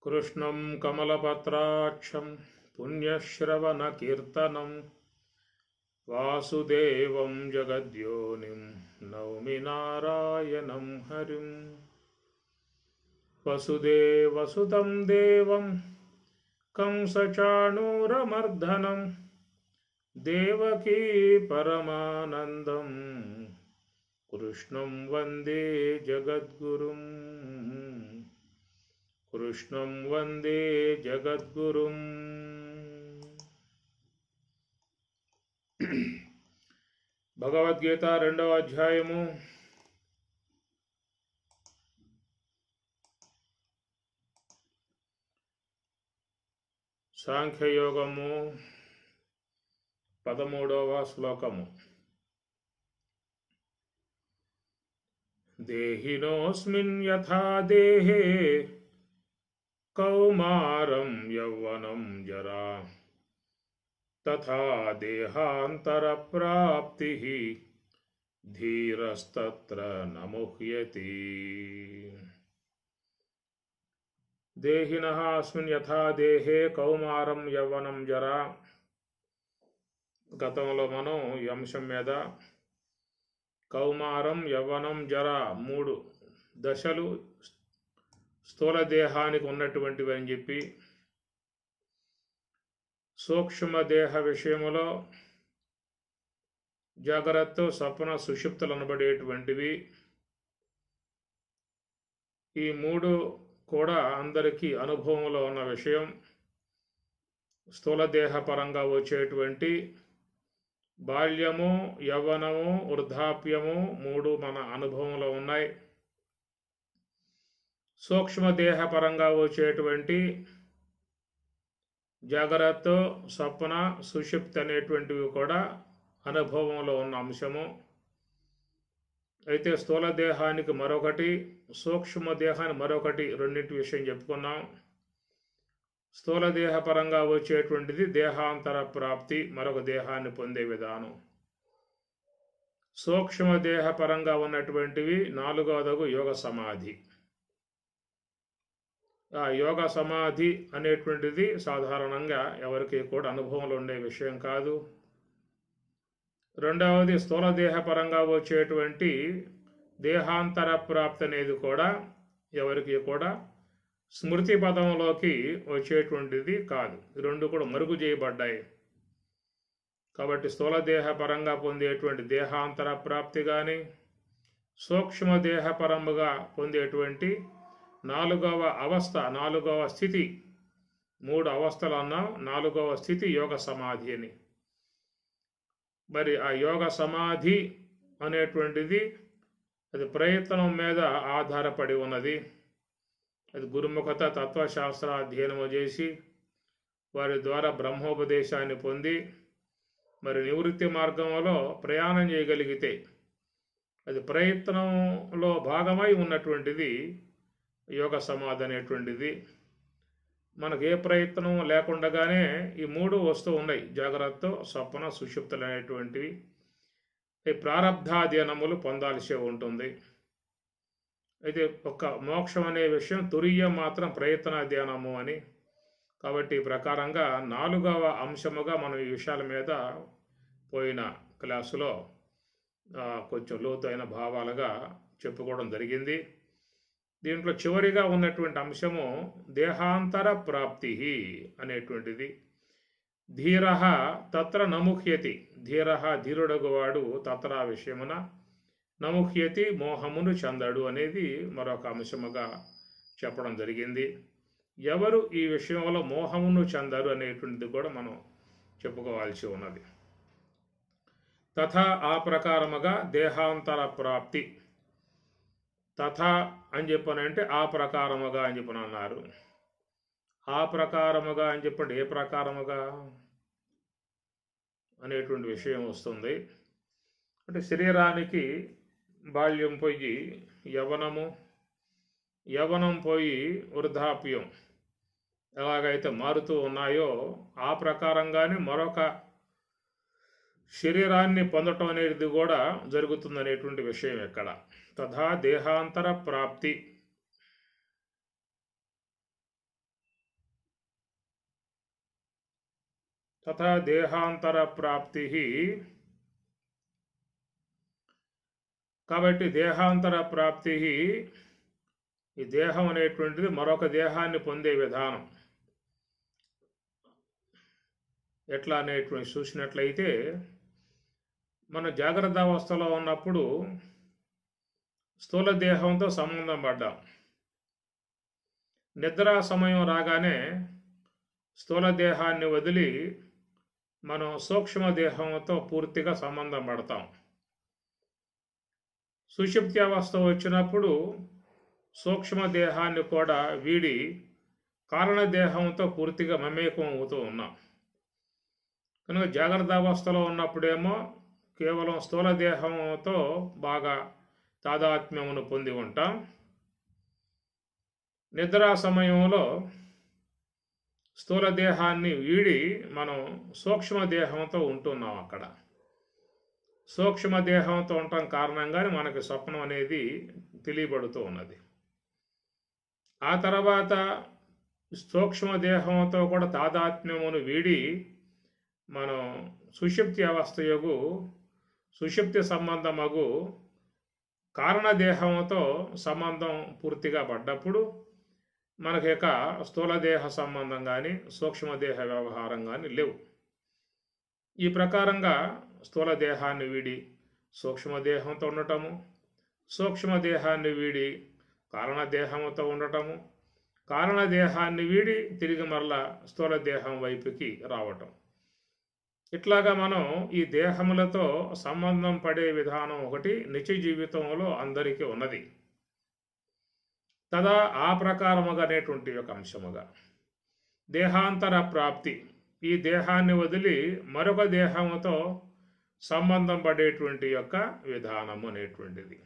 कृष्णं कमलपत्राक्षं पुण्यश्रवणकीर्तनं वासुदेवं जगद्योनिं नौमि नारायणं हरिं। वसुदेवसुतं देवं कंसचाणूरमर्दनं देवकी परमानन्दं कृष्णं वन्दे जगद्गुरुं। कृष्णं वन्दे जगद्गुरुं। భగవద్గీత 2వ అధ్యాయము సాంఖ్యయోగము 13వ శ్లోకము. దేహినోస్మిన్ యథా దేహే కౌమారం యౌవనం జరా తథా దేహాంతర ప్రాప్తి ధీరస్తత్ర నముహ్యతి. దేహినః అస్మిన్ యథా దేహే కౌమారం యౌవనం జరా. గతంలో మనం ఈ అంశం మీద కౌమారం యవ్వనం జరా 3 దశలు స్థూల దేహానికి ఉన్నటువంటివి అని చెప్పి, సూక్ష్మ దేహ విషయములో జాగ్రత్త స్వప్న సుషుప్తులు అనబడేటువంటివి. ఈ 3 కూడా అందరికీ అనుభవంలో ఉన్న విషయం. స్థూల దేహ పరంగా వచ్చేటువంటి బాల్యము, యవ్వనము, వృద్ధాప్యము 3 మన అనుభవంలో ఉన్నాయి. సూక్ష్మదేహ పరంగా వచ్చేటువంటి జాగ్రత్త, స్వప్న, సుషుప్తి అనేటువంటివి కూడా అనుభవంలో ఉన్న అంశము. అయితే స్థూల దేహానికి మరొకటి, సూక్ష్మ దేహానికి మరొకటి, రెండింటి విషయం చెప్పుకున్నాం. స్థూల దేహ పరంగా వచ్చేటువంటిది దేహాంతర ప్రాప్తి, మరొక దేహాన్ని పొందే విధానం. సూక్ష్మ దేహ పరంగా ఉన్నటువంటివి 4వది యోగ సమాధి. ఆ యోగ సమాధి అనేటువంటిది సాధారణంగా ఎవరికి కూడా అనుభవంలో ఉండే విషయం కాదు. 2వది స్థూల దేహ పరంగా వచ్చేటువంటి దేహాంతర ప్రాప్తి అనేది కూడా ఎవరికి కూడా స్మృతి పదంలోకి వచ్చేటువంటిది కాదు. ఈ 2 కూడా మరుగు చేయబడ్డాయి. కాబట్టి స్థూల దేహ పరంగా పొందేటువంటి దేహాంతర ప్రాప్తి కానీ, సూక్ష్మ దేహ పరముగా పొందేటువంటి 4వ అవస్థ, 4వ స్థితి, 3 అవస్థలు అన్నాం, 4వ స్థితి యోగ సమాధి అని. మరి ఆ యోగ సమాధి అనేటువంటిది అది ప్రయత్నం మీద ఆధారపడి ఉన్నది. అది గురుముఖత తత్వశాస్త్ర అధ్యయనము చేసి వారి ద్వారా బ్రహ్మోపదేశాన్ని పొంది మరి నివృత్తి మార్గంలో ప్రయాణం చేయగలిగితే అది ప్రయత్నంలో భాగమై ఉన్నటువంటిది యోగ సమాధి అనేటువంటిది. మనకు ఏ ప్రయత్నం లేకుండానే ఈ 3 వస్తూ ఉన్నాయి. జాగ్రత్త, స్వప్న, సుషుప్తులు అనేటువంటివి. ఈ ప్రారబ్ధాధ్యయనములు పొందాల్సి ఉంటుంది. అయితే ఒక మోక్షం అనే విషయం తురీయం మాత్రం ప్రయత్నాధ్యయనము అని. కాబట్టి ఈ ప్రకారంగా 4వ అంశముగా మనం ఈ విషయాల మీద పోయిన క్లాసులో కొంచెం లోతైన భావాలుగా చెప్పుకోవడం జరిగింది. దీంట్లో చివరిగా ఉన్నటువంటి అంశము దేహాంతర ప్రాప్తి అనేటువంటిది. ధీర తత్ర నముహ్యతి. ధీర ధీరుడగువాడు తత్ర విషయమున నముహ్యతి మోహమును చెందడు అనేది మరొక అంశముగా చెప్పడం జరిగింది. ఎవరు ఈ విషయంలో మోహమును చెందరు అనేటువంటిది కూడా మనం చెప్పుకోవాల్సి ఉన్నది. తథా ఆ ప్రకారముగా దేహాంతర ప్రాప్తి. తథా అని చెప్పనంటే ఆ ప్రకారముగా అని చెప్పని అన్నారు. ఆ ప్రకారముగా అని చెప్పండి, ఏ ప్రకారముగా అనేటువంటి విషయం వస్తుంది. అంటే శరీరానికి బాల్యం పోయి యవ్వనము, యవ్వనం పోయి వృద్ధాప్యం ఎలాగైతే మారుతూ ఉన్నాయో ఆ ప్రకారంగానే మరొక శరీరాన్ని పొందటం అనేది కూడా జరుగుతుందనేటువంటి విషయం ఇక్కడ. తథా దేహాంతర ప్రాప్తి. తథా దేహాంతర ప్రాప్తి. కాబట్టి దేహాంతర ప్రాప్తి, ఈ దేహం అనేటువంటిది మరొక దేహాన్ని పొందే విధానం. ఎట్లా అనేటువంటి చూసినట్లయితే, మన జాగ్రత్త అవస్థలో ఉన్నప్పుడు స్థూల దేహంతో సంబంధం పడ్డాం. నిద్రా సమయం రాగానే స్థూల దేహాన్ని వదిలి మనం సూక్ష్మ దేహంతో పూర్తిగా సంబంధం పడతాం. సుషుప్తి అవస్థ వచ్చినప్పుడు సూక్ష్మ దేహాన్ని కూడా వీడి కారణదేహంతో పూర్తిగా మమేకం అవుతూ ఉన్నాం. కనుక జాగ్రత్త అవస్థలో ఉన్నప్పుడేమో కేవలం స్థూల దేహంతో బాగా తాదాత్మ్యమును పొంది ఉంటాం. నిద్రా సమయంలో స్థూల దేహాన్ని వీడి మనం సూక్ష్మ దేహంతో ఉంటున్నాం. అక్కడ సూక్ష్మ దేహంతో ఉండటం కారణంగానే మనకి స్వప్నం అనేది తెలియబడుతూ ఉన్నది. ఆ తర్వాత సూక్ష్మ దేహంతో కూడా తాదాత్మ్యమును వీడి మనం సుషుప్తి అవస్థయగు సుషుప్తి సంబంధమగు కారణదేహంతో సంబంధం పూర్తిగా పడ్డప్పుడు మనకి ఇక స్థూలదేహ సంబంధం కానీ సూక్ష్మదేహ వ్యవహారం కానీ లేవు. ఈ ప్రకారంగా స్థూలదేహాన్ని వీడి సూక్ష్మదేహంతో ఉండటము, సూక్ష్మదేహాన్ని వీడి కారణదేహంతో ఉండటము, కారణదేహాన్ని వీడి తిరిగి మరలా స్థూలదేహం వైపుకి రావటం. ఇట్లాగా మనం ఈ దేహములతో సంబంధం పడే విధానం ఒకటి నిత్య జీవితంలో అందరికీ ఉన్నది. తదా ఆ ప్రకారముగా అనేటువంటి ఒక అంశముగా దేహాంతర ప్రాప్తి, ఈ దేహాన్ని వదిలి మరొక దేహముతో సంబంధం పడేటువంటి యొక్క విధానము అనేటువంటిది.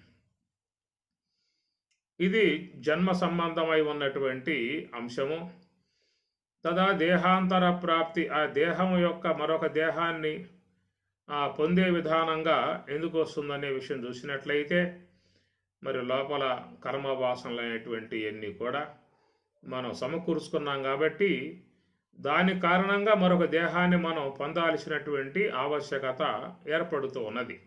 ఇది జన్మ సంబంధమై ఉన్నటువంటి అంశము. తదా దేహాంతర ప్రాప్తి, ఆ దేహం యొక్క మరొక దేహాన్ని పొందే విధానంగా ఎందుకు వస్తుందనే విషయం చూసినట్లయితే, మరి లోపల కర్మవాసనలు అనేటువంటి అన్నీ కూడా మనం సమకూర్చుకున్నాం కాబట్టి దాని కారణంగా మరొక దేహాన్ని మనం పొందాల్సినటువంటి ఆవశ్యకత ఏర్పడుతూ ఉన్నది.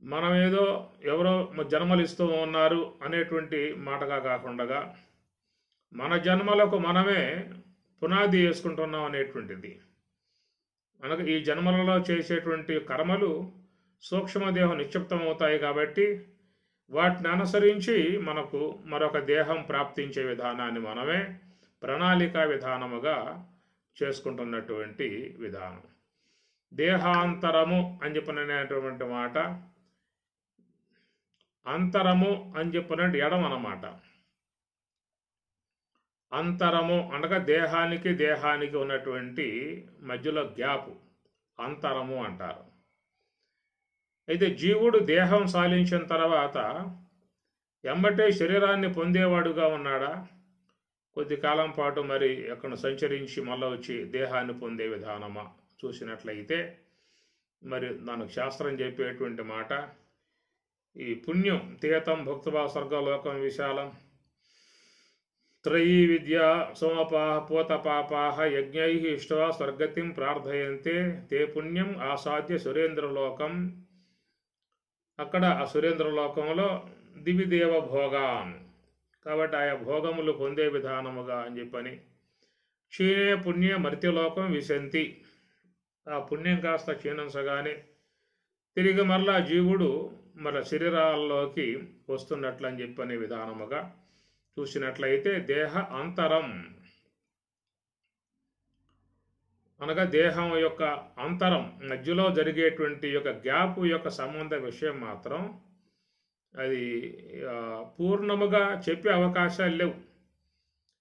మనం ఏదో ఎవరో జన్మలు ఇస్తూ ఉన్నారు అనేటువంటి మాటగా కాకుండా మన జన్మలకు మనమే పునాది వేసుకుంటున్నాం అనేటువంటిది. మనకు ఈ జన్మలలో చేసేటువంటి కర్మలు సూక్ష్మదేహం నిక్షిప్తమవుతాయి కాబట్టి వాటిని అనుసరించి మనకు మరొక దేహం ప్రాప్తించే విధానాన్ని మనమే ప్రణాళికా విధానముగా చేసుకుంటున్నటువంటి విధానం. దేహాంతరము అని చెప్పినటువంటి మాట, అంతరము అని చెప్పినట్టు ఎడం అన్నమాట. అంతరము అనగా దేహానికి దేహానికి ఉన్నటువంటి మధ్యలో గ్యాప్ అంతరము అంటారు. అయితే జీవుడు దేహం సాధించిన తర్వాత ఎమ్మటే శరీరాన్ని పొందేవాడుగా ఉన్నాడా? కొద్ది కాలం పాటు మరి ఎక్కడ సంచరించి మళ్ళీ వచ్చి దేహాన్ని పొందే విధానమా చూసినట్లయితే, మరి దానికి శాస్త్రం చెప్పేటువంటి మాట, ఈ పుణ్యం తీతం భక్తుభా స్వర్గలోకం విశాలం త్రయీ విద్యా సోమపాహ పూతపాపాహ యజ్ఞై ఇష్టవా స్వర్గతిం ప్రార్థయంతే తే పుణ్యం ఆసాద్య సురేంద్రలోకం. అక్కడ ఆ సురేంద్రలోకంలో దివిదేవ భోగాన్, కాబట్టి ఆయా భోగములు పొందే విధానముగా అని చెప్పని. క్షీణే పుణ్య మర్త్యలోకం విశంతి, ఆ పుణ్యం కాస్త క్షీణించగానే తిరిగి మరలా జీవుడు మన శరీరాల్లోకి వస్తున్నట్లు అని చెప్పనే విధానముగా చూసినట్లయితే దేహ అంతరం అనగా దేహం యొక్క అంతరం మధ్యలో జరిగేటువంటి యొక్క గ్యాప్ యొక్క సంబంధ విషయం మాత్రం అది పూర్ణముగా చెప్పే అవకాశాలు లేవు.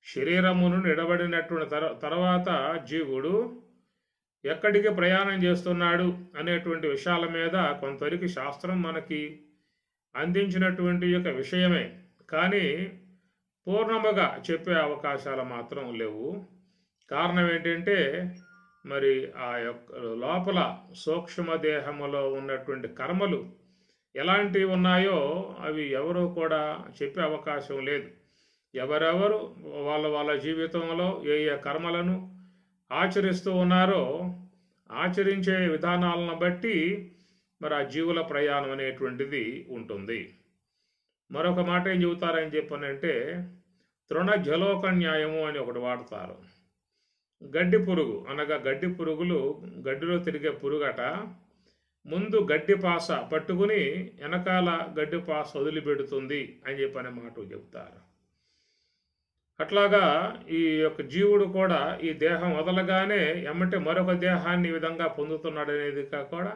శరీరమును నిలబడినటువంటి తర్వాత జీవుడు ఎక్కడికి ప్రయాణం చేస్తున్నాడు అనేటువంటి విషయాల మీద కొంతవరకు శాస్త్రం మనకి అందించినటువంటి యొక్క విషయమే, కానీ పూర్ణముగా చెప్పే అవకాశాలు మాత్రం లేవు. కారణం ఏంటంటే, మరి ఆ యొక్క లోపల సూక్ష్మదేహములో ఉన్నటువంటి కర్మలు ఎలాంటివి ఉన్నాయో అవి ఎవరు కూడా చెప్పే అవకాశం లేదు. ఎవరెవరు వాళ్ళ వాళ్ళ జీవితంలో ఏ ఏ కర్మలను ఆచరిస్తూ ఉన్నారో ఆచరించే విధానాలను బట్టి మరి ఆ జీవుల ప్రయాణం అనేటువంటిది ఉంటుంది. మరొక మాట ఏం చెబుతారని చెప్పనంటే తృణ జలోక న్యాయము అని ఒకటి వాడతారు. గడ్డి పురుగు అనగా గడ్డి పురుగులు గడ్డిలో తిరిగే పురుగట ముందు గడ్డి పాస పట్టుకుని వెనకాల గడ్డి పాస వదిలిపెడుతుంది అని చెప్పనే మాట చెబుతారు. అట్లాగా ఈ యొక్క జీవుడు కూడా ఈ దేహం వదలగానే ఎమ్మటే మరొక దేహాన్ని ఈ విధంగా పొందుతున్నాడు అనేది కూడా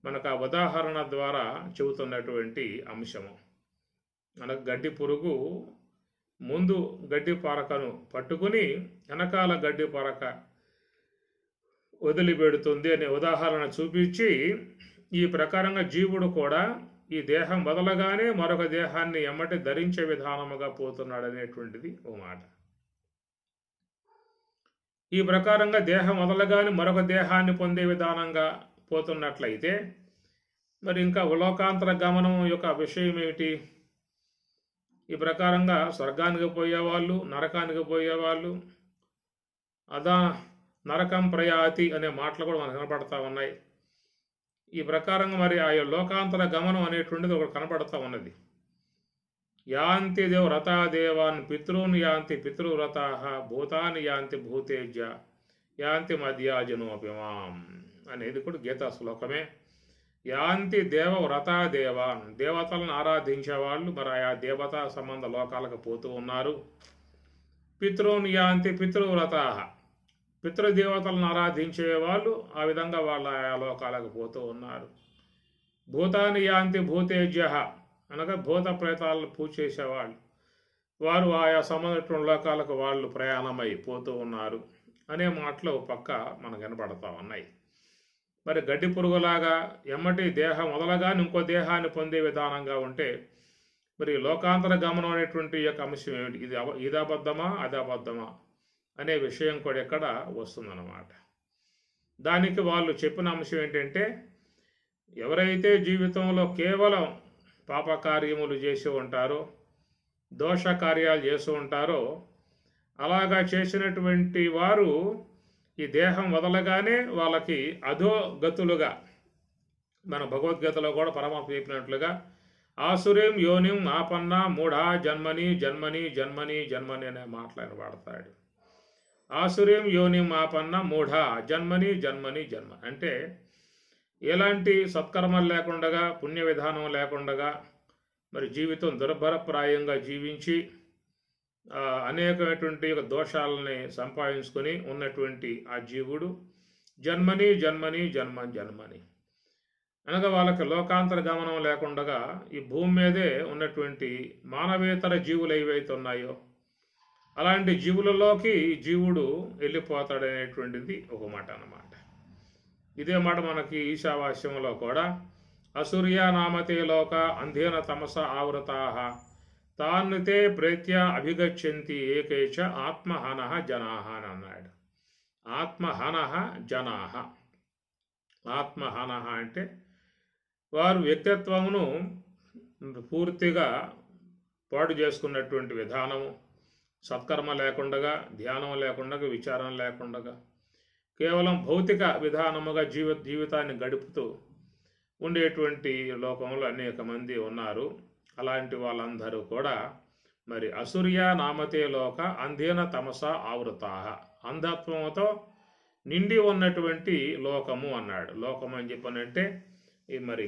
మనకు ఆ ఉదాహరణ ద్వారా చెబుతున్నటువంటి అంశము. మనకు గడ్డి పురుగు ముందు గడ్డి పరకను పట్టుకుని వెనకాల గడ్డి పరక వదిలిపెడుతుంది అనే ఉదాహరణ చూపించి ఈ ప్రకారంగా జీవుడు కూడా ఈ దేహం వదలగానే మరొక దేహాన్ని ఎమ్మటి ధరించే విధానముగా పోతున్నాడు అనేటువంటిది ఓ మాట. ఈ ప్రకారంగా దేహం వదలగానే మరొక దేహాన్ని పొందే విధానంగా పోతున్నట్లయితే మరి ఇంకా లోకాంతర గమనం యొక్క విషయం ఏమిటి? ఈ ప్రకారంగా స్వర్గానికి పోయేవాళ్ళు, నరకానికి పోయేవాళ్ళు, నరకం ప్రయాతి అనే మాటలు కూడా మనకు కనపడతా ఉన్నాయి. ఈ ప్రకారంగా మరి ఆ లోకాంతర గమనం అనేటువంటిది ఒకటి కనపడతా ఉన్నది. యాంతి వ్రతాదేవాన్ పితృన్ యాంతి పితృవ్రతా భూతాన్ని యాంతి భూతేజ్య యాంతి మధ్యాజనోపిమాం అనేది కూడా గీతా శ్లోకమే. యాంతి వ్రతాదేవాన్ దేవతలను ఆరాధించేవాళ్ళు మరి ఆయా దేవతా సంబంధ లోకాలకు పోతూ ఉన్నారు. పితృన్ యాంతి పితృవ్రతా పితృదేవతలను ఆరాధించే వాళ్ళు ఆ విధంగా వాళ్ళ ఆయా లోకాలకు పోతూ ఉన్నారు. భూతాన్ని యాంతి భూతేజ్య అనగా భూత ప్రేతాలను పూజ చేసేవాళ్ళు వారు ఆయా సంబంధించిన లోకాలకు వాళ్ళు ప్రయాణమై పోతూ ఉన్నారు అనే మాటలు పక్క మనకు కనపడతా ఉన్నాయి. మరి గడ్డి పురుగులాగా ఎమ్మటి దేహం వదలగానే ఇంకో దేహాన్ని పొందే విధానంగా ఉంటే మరి లోకాంతర గమనం అనేటువంటి యొక్క అంశం ఏమిటి? ఇది అబద్ధమా అది అబద్ధమా అనే విషయం కూడా ఇక్కడ వస్తుందన్నమాట. దానికి వాళ్ళు చెప్పిన అంశం ఏంటంటే ఎవరైతే జీవితంలో కేవలం పాపకార్యములు చేసి ఉంటారో దోష కార్యాలు చేస్తూ ఉంటారో అలాగా చేసినటువంటి వారు ఈ దేహం వదలగానే వాళ్ళకి అధోగతులుగా మన భగవద్గీతలో కూడా పరమాత్మ చెప్పినట్లుగా ఆసురీం యోనిం ఆపన్న మూఢా జన్మని జన్మని జన్మని జన్మని అనే మాటలను వాడతాడు. ఆసురీం యోనిం ఆపన్న మూఢా జన్మని జన్మని జన్మ అంటే ఎలాంటి సత్కర్మలు లేకుండా పుణ్య విధానం లేకుండా మరి జీవితం దుర్భరప్రాయంగా జీవించి అనేకమైనటువంటి దోషాలని సంపాదించుకొని ఉన్నటువంటి ఆ జీవుడు జన్మని జన్మని జన్మని అనగా వాళ్ళకి లోకాంతర గమనం లేకుండా ఈ భూమి మీదే ఉన్నటువంటి మానవేతర జీవులు ఏవైతే ఉన్నాయో అలాంటి జీవులలోకి జీవుడు వెళ్ళిపోతాడనేటువంటిది ఒక మాట అన్నమాట. ఇదే మాట మనకి ఈశావాస్యంలో కూడా అసూర్య నామతే లోక అంధేన తమస ఆవృతా తాన్నితే ప్రేత్య అభిగచ్చంతి ఏకైచ ఆత్మహనః జనాః అని అన్నాడు. ఆత్మహనః జనాః ఆత్మహనః అంటే వారు వ్యక్తిత్వమును పూర్తిగా పాడు చేసుకున్నటువంటి విధానము సత్కర్మ లేకుండా ధ్యానం లేకుండా విచారం లేకుండా కేవలం భౌతిక విధానముగా జీవితాన్ని గడుపుతూ ఉండేటువంటి లోకంలో అనేక మంది ఉన్నారు. అలాంటి వాళ్ళందరూ కూడా మరి అసూర్య నామతే లోక అంధేన తమస ఆవృతా అంధత్వంతో నిండి ఉన్నటువంటి లోకము అన్నాడు. లోకం అని చెప్పనంటే ఈ మరి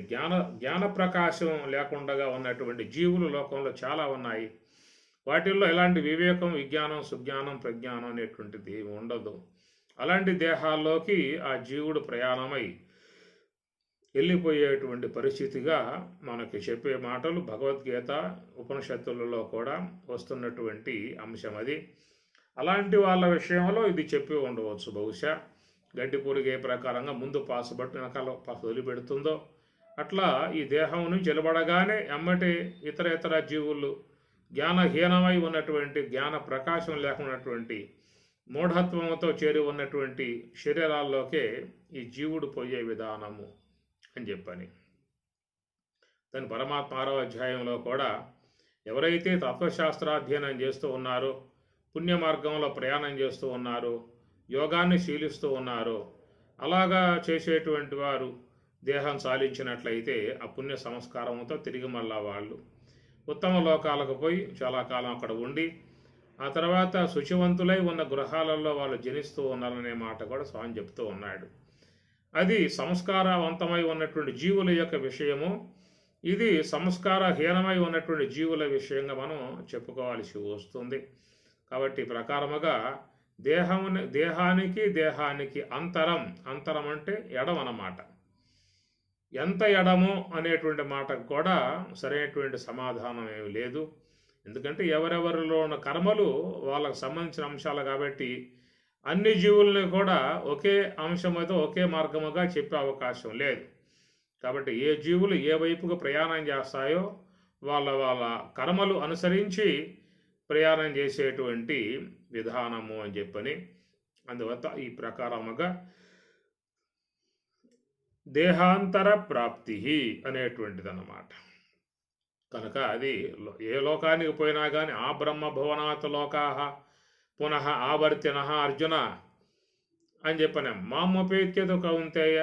జ్ఞాన ప్రకాశం లేకుండా ఉన్నటువంటి జీవులు లోకంలో చాలా ఉన్నాయి. వాటిల్లో ఎలాంటి వివేకం విజ్ఞానం సుజ్ఞానం ప్రజ్ఞానం అనేటువంటిది ఏమి ఉండదు. అలాంటి దేహాల్లోకి ఆ జీవుడు ప్రయాణమై వెళ్ళిపోయేటువంటి పరిస్థితిగా మనకి చెప్పే మాటలు భగవద్గీత ఉపనిషత్తులలో కూడా వస్తున్నటువంటి అంశం అది. అలాంటి వాళ్ళ విషయంలో ఇది చెప్పి ఉండవచ్చు. బహుశా గడ్డి పురుగే ప్రకారంగా ముందు పాసుబట్టి వెనకాల పాసు వదిలిపెడుతుందో అట్లా ఈ దేహం నుంచి వెలువడగానే ఎమ్మటి ఇతర జీవులు జ్ఞానహీనమై ఉన్నటువంటి జ్ఞాన ప్రకాశం లేకున్నటువంటి మూఢత్వంతో చేరి ఉన్నటువంటి శరీరాల్లోకే ఈ జీవుడు పోయే విధానము అని చెప్పని దాని పరమాత్మ 6వ అధ్యాయంలో కూడా ఎవరైతే తత్వశాస్త్రాధ్యయనం చేస్తూ ఉన్నారో పుణ్య మార్గంలో ప్రయాణం చేస్తూ ఉన్నారో యోగాన్ని శీలిస్తూ ఉన్నారో అలాగా చేసేటువంటి వారు దేహం సాలించినట్లయితే ఆ పుణ్య సంస్కారంతో తిరిగి మళ్ళా వాళ్ళు ఉత్తమ లోకాలకు పోయి చాలా కాలం అక్కడ ఉండి ఆ తర్వాత శుచివంతులై ఉన్న గృహాలలో వాళ్ళు జనిస్తూ ఉన్నారనే మాట కూడా స్వామి చెప్తూ ఉన్నాడు. అది సంస్కారవంతమై ఉన్నటువంటి జీవుల యొక్క విషయము. ఇది సంస్కారహీనమై ఉన్నటువంటి జీవుల విషయంగా మనం చెప్పుకోవాల్సి వస్తుంది. కాబట్టి ప్రకారముగా దేహానికి అంతరం అంటే ఎడం అన్నమాట. ఎంత ఎడము అనేటువంటి మాటకు కూడా సరైనటువంటి సమాధానం ఏమి లేదు. ఎందుకంటే ఎవరెవరిలో ఉన్న కర్మలు వాళ్ళకు సంబంధించిన అంశాలు కాబట్టి అన్ని జీవుల్ని కూడా ఒకే అంశముతో ఒకే మార్గముగా చెప్పే అవకాశం లేదు. కాబట్టి ఏ జీవులు ఏ వైపుకు ప్రయాణం చేస్తాయో వాళ్ళ కర్మలు అనుసరించి ప్రయాణం చేసేటువంటి విధానము అని చెప్పని అందువల్ల ఈ ప్రకారముగా దేహాంతర ప్రాప్తి అనేటువంటిది అన్నమాట. కనుక అది ఏ లోకానికి పోయినా కానీ ఆ బ్రహ్మభువనాత్ లోకాః పునః ఆవర్తినః అర్జున అని చెప్పాను. మామోపేత్యతు కౌంతేయ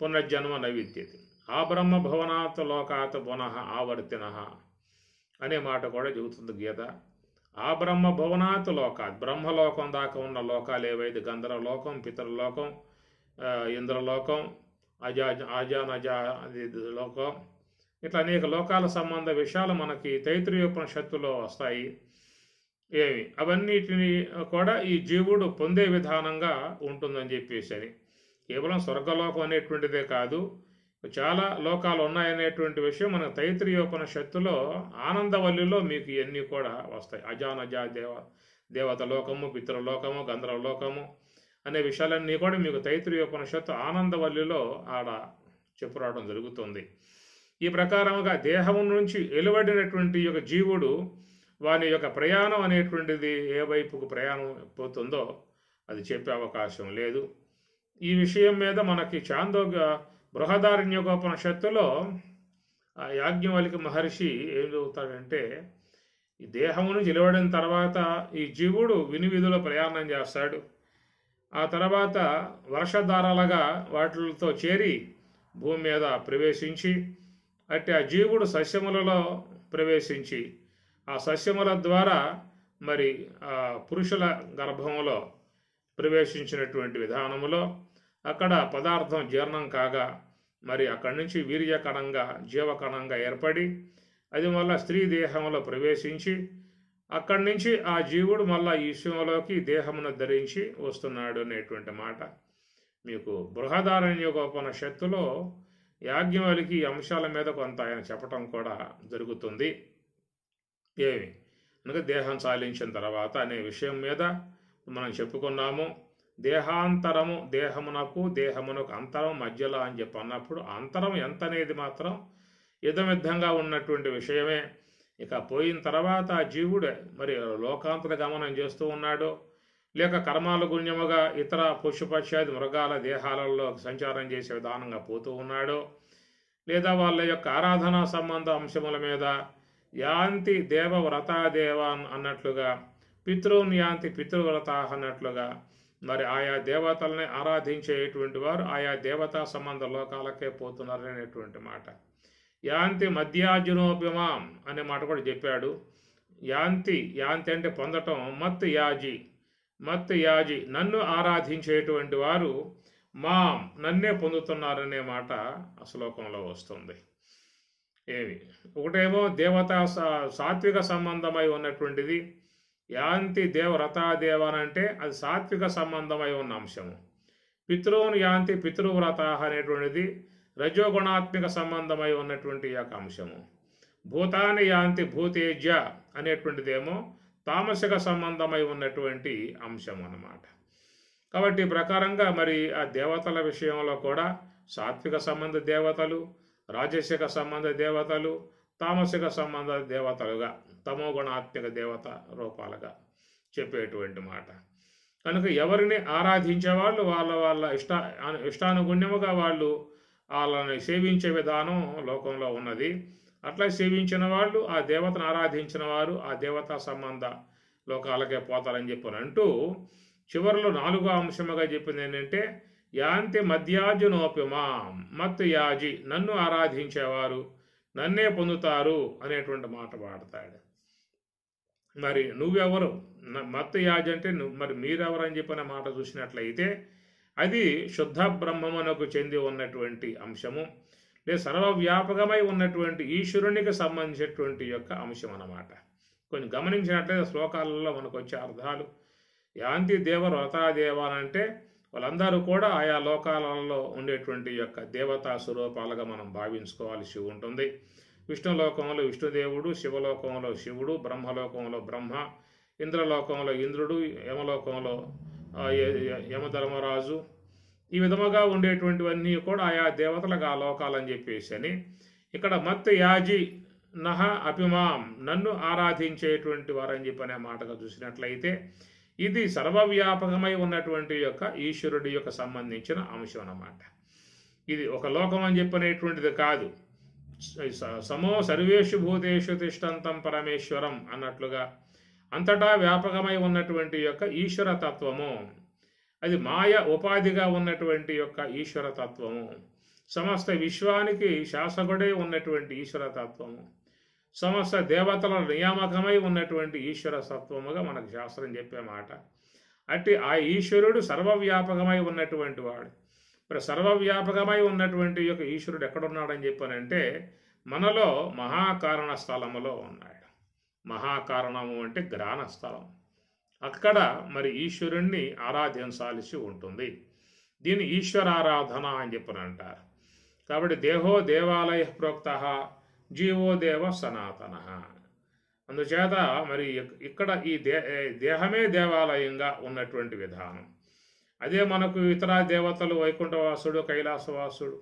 పునర్జన్మ నవిద్యతి. ఆ బ్రహ్మభువనాత్ లోకాత్ పునః ఆవర్తినః అనే మాట కూడా చెబుతుంది గీత. ఆ బ్రహ్మభువనాత్ లోకాత్ బ్రహ్మలోకం దాకా ఉన్న లోకాలు ఏవైతే గంధర్వలోకం, పితృలోకం, ఇంద్రలోకం, అజానజా లోకం, ఇట్లా అనేక లోకాల సంబంధ విషయాలు మనకి తైత్రీయోపనిషత్తులో వస్తాయి. అవన్నిటిని కూడా ఈ జీవుడు పొందే విధానంగా ఉంటుందని చెప్పేసి కేవలం స్వర్గలోకం అనేటువంటిదే కాదు, చాలా లోకాలు ఉన్నాయనేటువంటి విషయం మన తైత్రీయోపనిషత్తులో ఆనందవల్లిలో మీకు ఇవన్నీ కూడా వస్తాయి. అజానజా దేవత లోకము, పితృలోకము, గంధర్వలోకము అనే విషయాలన్నీ కూడా మీకు తైత్రీయోపనిషత్తు ఆనందవల్లిలో ఆడ చెప్పురావడం జరుగుతుంది. ఈ ప్రకారంగా దేహం నుంచి వెలువడినటువంటి యొక్క జీవుడు వాని యొక్క ప్రయాణం అనేటువంటిది ఏ వైపుకు ప్రయాణం పోతుందో అది చెప్పే అవకాశం లేదు. ఈ విషయం మీద మనకి చాందోగ్య బృహదారణ్యకోపనిషత్తులో యాజ్ఞవల్క్య మహర్షి ఏం చెబుతాడంటే, ఈ దేహం నుంచి వెలువడిన తర్వాత ఈ జీవుడు వినివిధిలో ప్రయాణం చేస్తాడు. ఆ తర్వాత వర్షధారాలుగా వాటితో చేరి భూమి మీద ప్రవేశించి అట్టి ఆ జీవుడు సస్యములలో ప్రవేశించి ఆ సస్యముల ద్వారా మరి ఆ పురుషుల గర్భంలో ప్రవేశించినటువంటి విధానములో అక్కడ పదార్థం జీర్ణం కాగా మరి అక్కడి నుంచి వీర్యకణంగా జీవకణంగా ఏర్పడి అది మళ్ళా స్త్రీ దేహంలో ప్రవేశించి అక్కడి నుంచి ఆ జీవుడు మళ్ళా ఈ విషయంలోకి దేహమును ధరించి వస్తున్నాడు అనేటువంటి మాట మీకు బృహదారణ్యకోపనిషత్తులో యాజ్ఞవల్క్య ఈ అంశాల మీద కొంత ఆయన చెప్పటం కూడా జరుగుతుంది. అనగా దేహం సాలించిన తర్వాత అనే విషయం మీద మనం చెప్పుకున్నాము. దేహాంతరము దేహమునకు అంతరం మధ్యలో అని చెప్పి అన్నప్పుడు అంతరం ఎంత అనేది మాత్రం యుద్ధమిద్ధంగా ఉన్నటువంటి విషయమే. ఇక పోయిన తర్వాత ఆ జీవుడు మరి లోకాంతర గమనం చేస్తూ ఉన్నాడో లేక కర్మాల గుణ్యముగా ఇతర పశుపక్షాది మృగాల దేహాలలో సంచారం చేసే విధానంగా పోతూ ఉన్నాడో లేదా వాళ్ళ యొక్క ఆరాధనా సంబంధ అంశముల మీద యాంతి దేవవ్రతాదేవ అన్నట్లుగా పితృన్ యాంతి పితృవ్రత అన్నట్లుగా మరి ఆయా దేవతల్ని ఆరాధించేటువంటి వారు ఆయా దేవతా సంబంధ లోకాలకే పోతున్నారనేటువంటి మాట. యాంతి మధ్యాజునోప్యమాం అనే మాట కూడా చెప్పాడు. యాంతి అంటే పొందటం, మత్ యాజి నన్ను ఆరాధించేటువంటి వారు నన్నే పొందుతున్నారనే మాట ఆ శ్లోకంలో వస్తుంది. ఒకటేమో దేవతా సాత్విక సంబంధమై ఉన్నటువంటిది. యాంతి వ్రతాదేవ అంటే అది సాత్విక సంబంధమై ఉన్న అంశము. పితృన్ యాంతి పితృవ్రత అనేటువంటిది రజోగుణాత్మిక సంబంధమై ఉన్నటువంటి యొక్క అంశము. భూతాన్ని యాంతి భూతేజ్య అనేటువంటిదేమో తామసిక సంబంధమై ఉన్నటువంటి అంశం అన్నమాట. కాబట్టి ప్రకారంగా మరి ఆ దేవతల విషయంలో కూడా సాత్విక సంబంధ దేవతలు, రాజసిక సంబంధ దేవతలు, తామసిక సంబంధ దేవతలుగా తమోగుణాత్మిక దేవత రూపాలుగా చెప్పేటువంటి మాట. కనుక ఎవరిని ఆరాధించే వాళ్ళు వాళ్ళ ఇష్టానుగుణ్యముగా వాళ్ళు వాళ్ళని సేవించే విధానం లోకంలో ఉన్నది. అట్లా సేవించిన వాళ్ళు ఆ దేవతను ఆరాధించిన వారు ఆ దేవతా సంబంధ లోకాలకే పోతారని చెప్పని అంటూ చివరిలో 4వ అంశముగా చెప్పింది ఏంటంటే యాంతి మధ్యాజునోపిమా మత్ యాజి నన్ను ఆరాధించేవారు నన్నే పొందుతారు అనేటువంటి మాట వాడతాడు. మరి నువ్వెవరు? మత్ యాజి అంటే మరి మీరెవరు అని చెప్పిన మాట చూసినట్లయితే అది శుద్ధ బ్రహ్మమునకు చెంది ఉన్నటువంటి అంశము, లేదా సర్వవ్యాపకమై ఉన్నటువంటి ఈశ్వరునికి సంబంధించినటువంటి యొక్క అంశం అన్నమాట. కొంచెం గమనించినట్లయితే శ్లోకాలలో మనకు వచ్చే అర్థాలు యాంతి దేవ వ్రతాదేవ అంటే వాళ్ళందరూ కూడా ఆయా లోకాలలో ఉండేటువంటి యొక్క దేవతా స్వరూపాలుగా మనం భావించుకోవాల్సి ఉంటుంది. విష్ణులోకంలో విష్ణుదేవుడు, శివలోకంలో శివుడు, బ్రహ్మలోకంలో బ్రహ్మ, ఇంద్రలోకంలో ఇంద్రుడు, యమలోకంలో యమధర్మరాజు, ఈ విధముగా ఉండేటువంటివన్నీ కూడా ఆయా దేవతలకు ఆ లోకాలని చెప్పేసి అని ఇక్కడ మత్ యాజి నహ అపిమాం నన్ను ఆరాధించేటువంటి వారని చెప్పనే మాటగా చూసినట్లయితే ఇది సర్వవ్యాపకమై ఉన్నటువంటి యొక్క ఈశ్వరుడి యొక్క సంబంధించిన అంశం అన్నమాట. ఇది ఒక లోకం అని చెప్పనేటువంటిది కాదు. సమో సర్వేషు భూతేషు తిష్టంతం పరమేశ్వరం అన్నట్లుగా అంతటా వ్యాపకమై ఉన్నటువంటి యొక్క ఈశ్వర తత్వము, అది మాయ ఉపాధిగా ఉన్నటువంటి యొక్క ఈశ్వర తత్వము, సమస్త విశ్వానికి శాసకుడే ఉన్నటువంటి ఈశ్వర తత్వము, సమస్త దేవతల నియామకమై ఉన్నటువంటి ఈశ్వర తత్వముగా మనకు శాస్త్రం చెప్పే మాట. అట్టి ఆ ఈశ్వరుడు సర్వవ్యాపకమై ఉన్నటువంటి వాడు. మరి సర్వవ్యాపకమై ఉన్నటువంటి యొక్క ఈశ్వరుడు ఎక్కడున్నాడని చెప్పానంటే మనలో మహాకారణ స్థలములో ఉన్నాడు. మహాకారణము అంటే గ్రాణ స్థలం. అక్కడ మరి ఈశ్వరుణ్ణి ఆరాధించాల్సి ఉంటుంది. దీన్ని ఈశ్వరారాధన అని చెప్పని అంటారు. కాబట్టి దేహో దేవాలయ ప్రోక్త జీవో దేవ సనాతన. అందుచేత మరి ఇక్కడ ఈ దేహమే దేవాలయంగా ఉన్నటువంటి విధానం. అదే మనకు ఇతర దేవతలు వైకుంఠవాసుడు, కైలాసవాసుడు,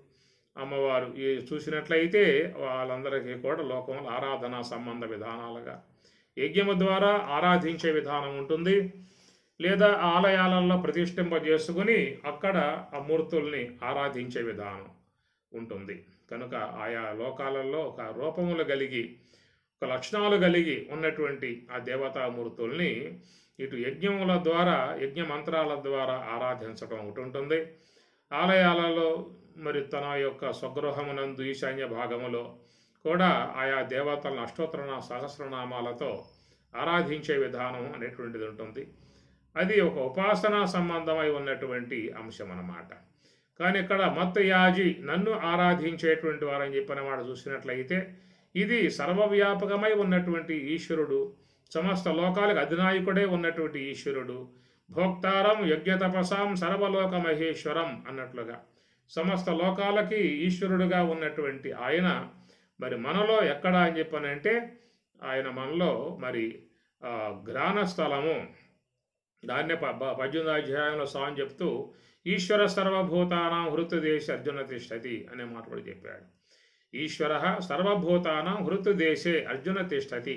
అమ్మవారు ఈ చూసినట్లయితే వాళ్ళందరికీ కూడా లోకంలో ఆరాధనా సంబంధ విధానాలుగా యజ్ఞము ద్వారా ఆరాధించే విధానం ఉంటుంది, లేదా ఆలయాలలో ప్రతిష్ఠింపజేసుకుని అక్కడ ఆ మూర్తుల్ని ఆరాధించే విధానం ఉంటుంది. కనుక ఆయా లోకాలలో ఒక రూపములు కలిగి ఒక లక్షణాలు కలిగి ఉన్నటువంటి ఆ దేవతామూర్తుల్ని ఇటు యజ్ఞముల ద్వారా యజ్ఞ మంత్రాల ద్వారా ఆరాధించడం ఒకటి ఉంటుంది. ఆలయాలలో మరి తన యొక్క స్వగృహమునందు ఈశాన్య భాగములో కూడా ఆయా దేవతలను అష్టోత్తర సహస్రనామాలతో ఆరాధించే విధానం అనేటువంటిది ఉంటుంది. అది ఒక ఉపాసనా సంబంధమై ఉన్నటువంటి అంశం అన్నమాట. కానీ ఇక్కడ మత్ యాజి నన్ను ఆరాధించేటువంటి వారని చెప్పిన మాట చూసినట్లయితే ఇది సర్వవ్యాపకమై ఉన్నటువంటి ఈశ్వరుడు, సమస్త లోకాలకు అధినాయకుడే ఉన్నటువంటి ఈశ్వరుడు, భోక్తారం యజ్ఞతపసాం సర్వలోక మహేశ్వరం అన్నట్లుగా సమస్త లోకాలకి ఈశ్వరుడుగా ఉన్నటువంటి ఆయన మరి మనలో ఎక్కడ అని చెప్పనంటే ఆయన మనలో మరి గ్రాణ స్థలము. దాన్నే 18వ అధ్యాయంలో స్వామి చెప్తూ ఈశ్వర సర్వభూతానాం హృతదేశ అర్జున తిష్టతి అనే మాట కూడా చెప్పాడు. ఈశ్వర సర్వభూతానాం హృతదేశే అర్జున తిష్టతి.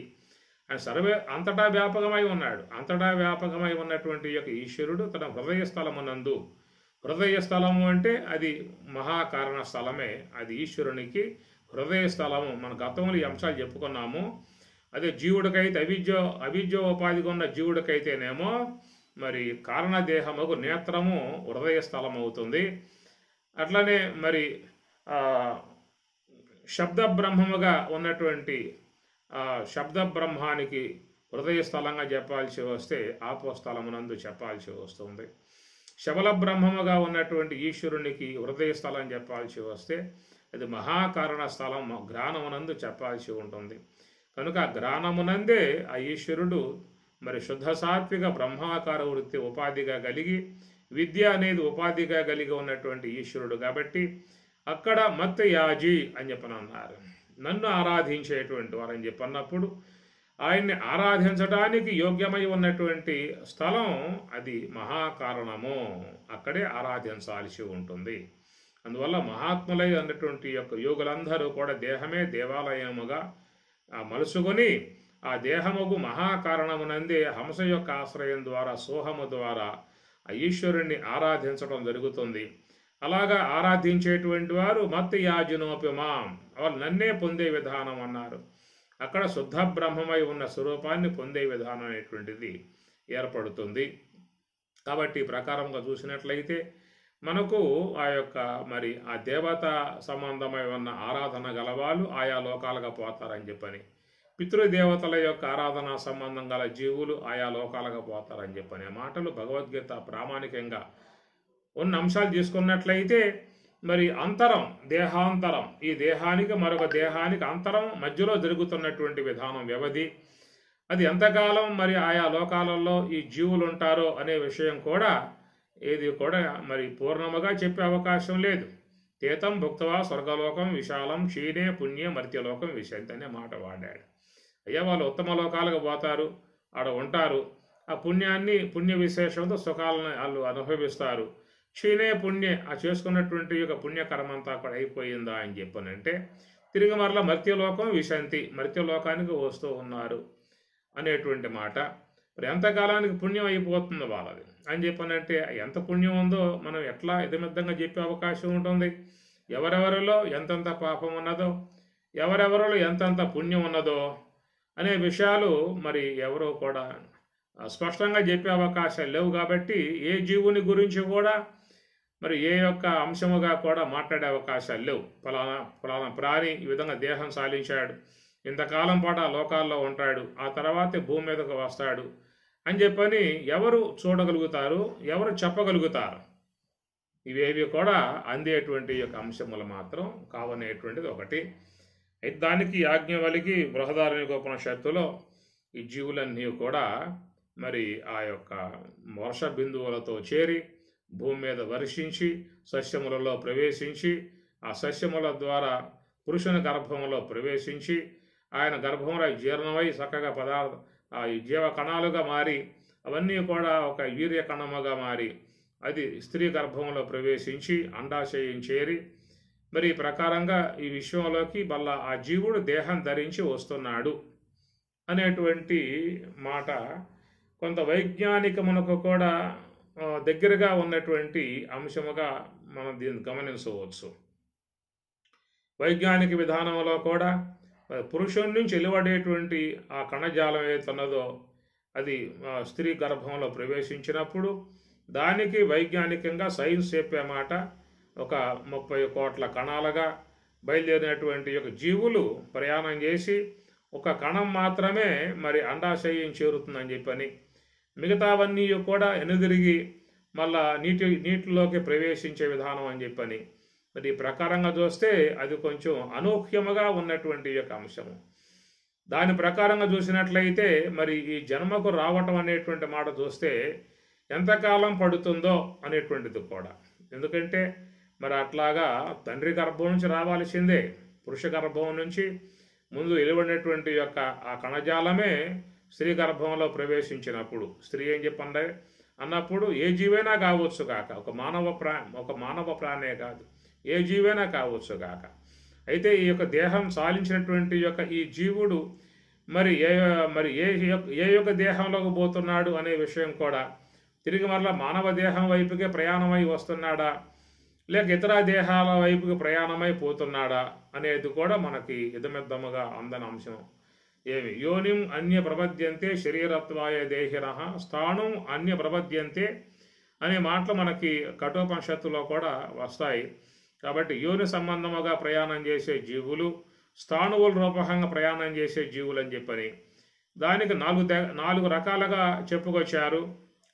ఆయన అంతటా వ్యాపకమై ఉన్నాడు. అంతటా వ్యాపకమై ఉన్నటువంటి యొక్క ఈశ్వరుడు తన హృదయ స్థలమునందు, హృదయ స్థలము అంటే అది మహాకారణ స్థలమే, అది ఈశ్వరునికి హృదయ స్థలము. మన గతంలో ఈ అంశాలు చెప్పుకున్నాము. అదే జీవుడికైతే అవిద్యోపాధిగా ఉన్న జీవుడికైతేనేమో మరి కారణదేహముకు నేత్రము హృదయ స్థలం అవుతుంది. అట్లనే మరి శబ్ద బ్రహ్మముగా ఉన్నటువంటి శబ్ద బ్రహ్మానికి హృదయ స్థలంగా చెప్పాల్సి వస్తే ఆపోస్థలమునందు చెప్పాల్సి వస్తుంది. శబల బ్రహ్మముగా ఉన్నటువంటి ఈశ్వరునికి హృదయ స్థలం చెప్పాల్సి వస్తే అది మహాకారణ స్థలం గ్రాణమునందు చెప్పాల్సి ఉంటుంది. కనుక గ్రాణమునందే ఆ ఈశ్వరుడు మరి శుద్ధ సాత్విక బ్రహ్మాకార వృత్తి ఉపాధిగా కలిగి, విద్య అనేది ఉపాధిగా కలిగి ఉన్నటువంటి ఈశ్వరుడు. కాబట్టి అక్కడ మత్ యాజి అని చెప్పనన్నారు. నన్ను ఆరాధించేటువంటి వారని చెప్పన్నప్పుడు ఆయన్ని ఆరాధించడానికి యోగ్యమై ఉన్నటువంటి స్థలం అది మహాకారణము, అక్కడే ఆరాధించాల్సి ఉంటుంది. అందువల్ల మహాత్ములై అన్నటువంటి యొక్క యోగులందరూ కూడా దేహమే దేవాలయముగా మలుసుకొని ఆ దేహముకు మహాకారణమునందే హంస యొక్క ఆశ్రయం ద్వారా సోహము ద్వారా ఆ ఈశ్వరుణ్ణి ఆరాధించడం జరుగుతుంది. అలాగా ఆరాధించేటువంటి వారు మత్ యాజినోపిమాం, వాళ్ళు నన్నే పొందే విధానం అన్నారు. అక్కడ శుద్ధ బ్రహ్మమై ఉన్న స్వరూపాన్ని పొందే విధానం అనేటువంటిది ఏర్పడుతుంది. కాబట్టి ఈ ప్రకారంగా చూసినట్లయితే మనకు ఆ యొక్క మరి ఆ దేవత సంబంధమై ఉన్న ఆరాధన గలవాళ్ళు ఆయా లోకాలుగా పోతారని చెప్పని, పితృదేవతల యొక్క ఆరాధన సంబంధం గల జీవులు ఆయా లోకాలుగా పోతారని చెప్పనే మాటలు భగవద్గీత ప్రామాణికంగా ఉన్న అంశాలు తీసుకున్నట్లయితే మరి అంతరం, దేహాంతరం, ఈ దేహానికి మరొక దేహానికి అంతరం మధ్యలో జరుగుతున్నటువంటి విధానం వ్యవధి, అది ఎంతకాలం మరి ఆయా లోకాలలో ఈ జీవులు ఉంటారో అనే విషయం కూడా ఏది కూడా మరి పూర్ణముగా చెప్పే అవకాశం లేదు. తీతం భుక్తవా స్వర్గలోకం విశాలం క్షీణే పుణ్య మర్త్యలోకం విశంతి అనే మాట వాడాడు. అయ్యా వాళ్ళు ఉత్తమ లోకాలకు పోతారు, ఆడ ఉంటారు, ఆ పుణ్యాన్ని పుణ్య విశేషంతో సుఖాలను వాళ్ళు అనుభవిస్తారు. క్షీణే పుణ్య ఆ చేసుకున్నటువంటి యొక్క పుణ్యకర్మంతా కూడా అయిపోయిందా అని చెప్పనంటే తిరిగి మరలా మర్త్యలోకం విశంతి, మర్త్యలోకానికి వస్తూ ఉన్నారు అనేటువంటి మాట. మరి ఎంతకాలానికి పుణ్యం అయిపోతుందో వాళ్ళది అని చెప్పనంటే ఎంత పుణ్యం ఉందో మనం ఎట్లా ఇదమిద్దంగా చెప్పే అవకాశం ఉంటుంది. ఎవరెవరిలో ఎంతెంత పాపం ఉన్నదో, ఎవరెవరిలో ఎంతెంత పుణ్యం ఉన్నదో అనే విషయాలు మరి ఎవరో కూడా స్పష్టంగా చెప్పే అవకాశాలు లేవు. కాబట్టి ఏ జీవుని గురించి కూడా మరి ఏ యొక్క అంశముగా కూడా మాట్లాడే అవకాశాలు లేవు. ఫలానా ప్రాణి ఈ విధంగా దేహం సాధించాడు, ఇంతకాలం పాటు ఆ లోకాల్లో ఉంటాడు, ఆ తర్వాతే భూమి మీదకు వస్తాడు అని చెప్పని ఎవరు చూడగలుగుతారు, ఎవరు చెప్పగలుగుతారు? ఇవేవి కూడా అందేటువంటి యొక్క అంశములు మాత్రం కావనేటువంటిది ఒకటి. అయితే దానికి యాజ్ఞవల్కి బృహదారణ్యకోపనిషత్తులో ఈ జీవులన్నీ కూడా మరి ఆ యొక్క వర్ష బిందువులతో చేరి భూమి మీద వర్షించి సస్యములలో ప్రవేశించి ఆ సస్యముల ద్వారా పురుషుని గర్భంలో ప్రవేశించి ఆయన గర్భంలో జీర్ణమై చక్కగా జీవ కణాలుగా మారి అవన్నీ కూడా ఒక వీర్య కణముగా మారి అది స్త్రీ గర్భంలో ప్రవేశించి అండాశయం చేరి మరి ఈ ప్రకారంగా ఈ విశ్వంలోకి మళ్ళా ఆ జీవుడు దేహం ధరించి వస్తున్నాడు అనేటువంటి మాట కొంత వైజ్ఞానికమునకు కూడా దగ్గరగా ఉన్నటువంటి అంశముగా మనం దీన్ని గమనించవచ్చు. వైజ్ఞానిక విధానంలో కూడా పురుషుని నుంచి వెలువడేటువంటి ఆ కణజాలం ఏతున్నదో అది స్త్రీ గర్భంలో ప్రవేశించినప్పుడు దానికి వైజ్ఞానికంగా సైన్స్ చెప్పే మాట ఒక 30 కోట్ల కణాలుగా బయలుదేరినటువంటి యొక్క జీవులు ప్రయాణం చేసి ఒక కణం మాత్రమే మరి అండాశయం చేరుతుందని చెప్పని, మిగతావన్నీ కూడా ఎనుదిరిగి మళ్ళా నీటిలోకి ప్రవేశించే విధానం అని చెప్పని, మరి ఈ ప్రకారంగా చూస్తే అది కొంచెం అనూహ్యముగా ఉన్నటువంటి యొక్క అంశము. దాని ప్రకారంగా చూసినట్లయితే మరి ఈ జన్మకు రావటం అనేటువంటి మాట చూస్తే ఎంతకాలం పడుతుందో అనేటువంటిది కూడా. ఎందుకంటే మరి అట్లాగా తండ్రి గర్భం నుంచి రావాల్సిందే, పురుష గర్భం నుంచి ముందు వెలువడినటువంటి యొక్క ఆ కణజాలమే స్త్రీ గర్భంలో ప్రవేశించినప్పుడు, స్త్రీ ఏం చెప్పండి అన్నప్పుడు ఏ జీవైనా కావచ్చు కాక, ఒక మానవ ప్రాణే కాదు, ఏ జీవైనా కావచ్చు కాక. అయితే ఈ యొక్క దేహం సాధించినటువంటి యొక్క ఈ జీవుడు మరి ఏ యొక్క దేహంలోకి పోతున్నాడు అనే విషయం కూడా, తిరిగి మరలా మానవ దేహం వైపుకే ప్రయాణమై వస్తున్నాడా లేక ఇతర దేహాల వైపుకి ప్రయాణమై పోతున్నాడా అనేది కూడా మనకి ఇదమిద్దముగా అందని అంశం. ఏమి యోనిం అన్య ప్రపద్యంతే శరీరత్వాయ దేహినః స్థాణుం అన్య ప్రపద్యంతే అనే మాటలు మనకి కఠోపనిషత్తులో కూడా వస్తాయి. కాబట్టి యోని సంబంధముగా ప్రయాణం చేసే జీవులు, స్థాణువుల రూపకంగా ప్రయాణం చేసే జీవులు అని చెప్పని దానికి 4 రకాలుగా చెప్పుకొచ్చారు.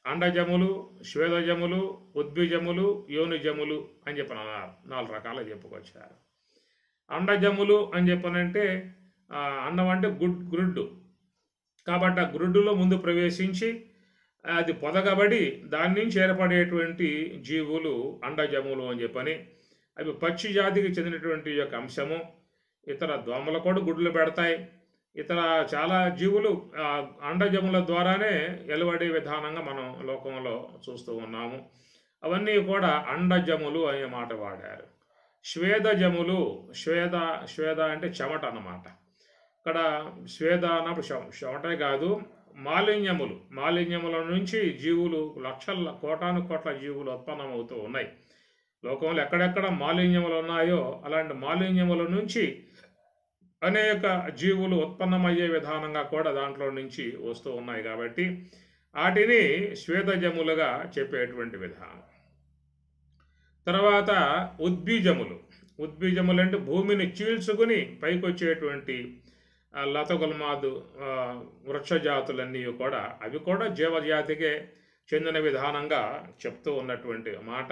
అండజములు, శ్వేదజములు, ఉద్భిజములు, యోనిజములు అని చెప్పని అన్నారు. 4 రకాలుగా చెప్పుకొచ్చారు. అండజములు అని చెప్పనంటే అండం అంటే గ్రుడ్డు కాబట్టి ఆ గ్రుడ్డులో ముందు ప్రవేశించి అది పొదగబడి దాని నుంచి ఏర్పడేటువంటి జీవులు అండజములు అని చెప్పని, అవి పక్షి జాతికి చెందినటువంటి యొక్క అంశము. ఇతర దోమలు కూడా గుడ్లు పెడతాయి, ఇతర చాలా జీవులు అండజముల ద్వారానే వెలువడే విధానంగా మనం లోకంలో చూస్తూ ఉన్నాము. అవన్నీ కూడా అండజములు అనే మాట వాడారు. శ్వేదజములు, శ్వేద అంటే చెమట అన్నమాట. ఇక్కడ శ్వేద అన్నప్పుడు చెమటే కాదు, మాలిన్యముల నుంచి జీవులు కోటాను కోట్ల జీవులు ఉత్పన్నమవుతూ ఉన్నాయి. లోకంలో ఎక్కడెక్కడ మాలిన్యములు ఉన్నాయో అలాంటి మాలిన్యముల నుంచి అనేక జీవులు ఉత్పన్నమయ్యే విధానంగా కూడా దాంట్లో నుంచి వస్తూ ఉన్నాయి. కాబట్టి వాటిని శ్వేతజములుగా చెప్పేటువంటి విధానం. తర్వాత ఉద్బీజములు. ఉద్బీజములు అంటే భూమిని చీల్చుకుని పైకొచ్చేటువంటి లతగుల్మాదు వృక్షజాతులన్నీ కూడా అవి కూడా జీవజాతికే చెందిన విధానంగా చెప్తూ ఉన్నటువంటి మాట.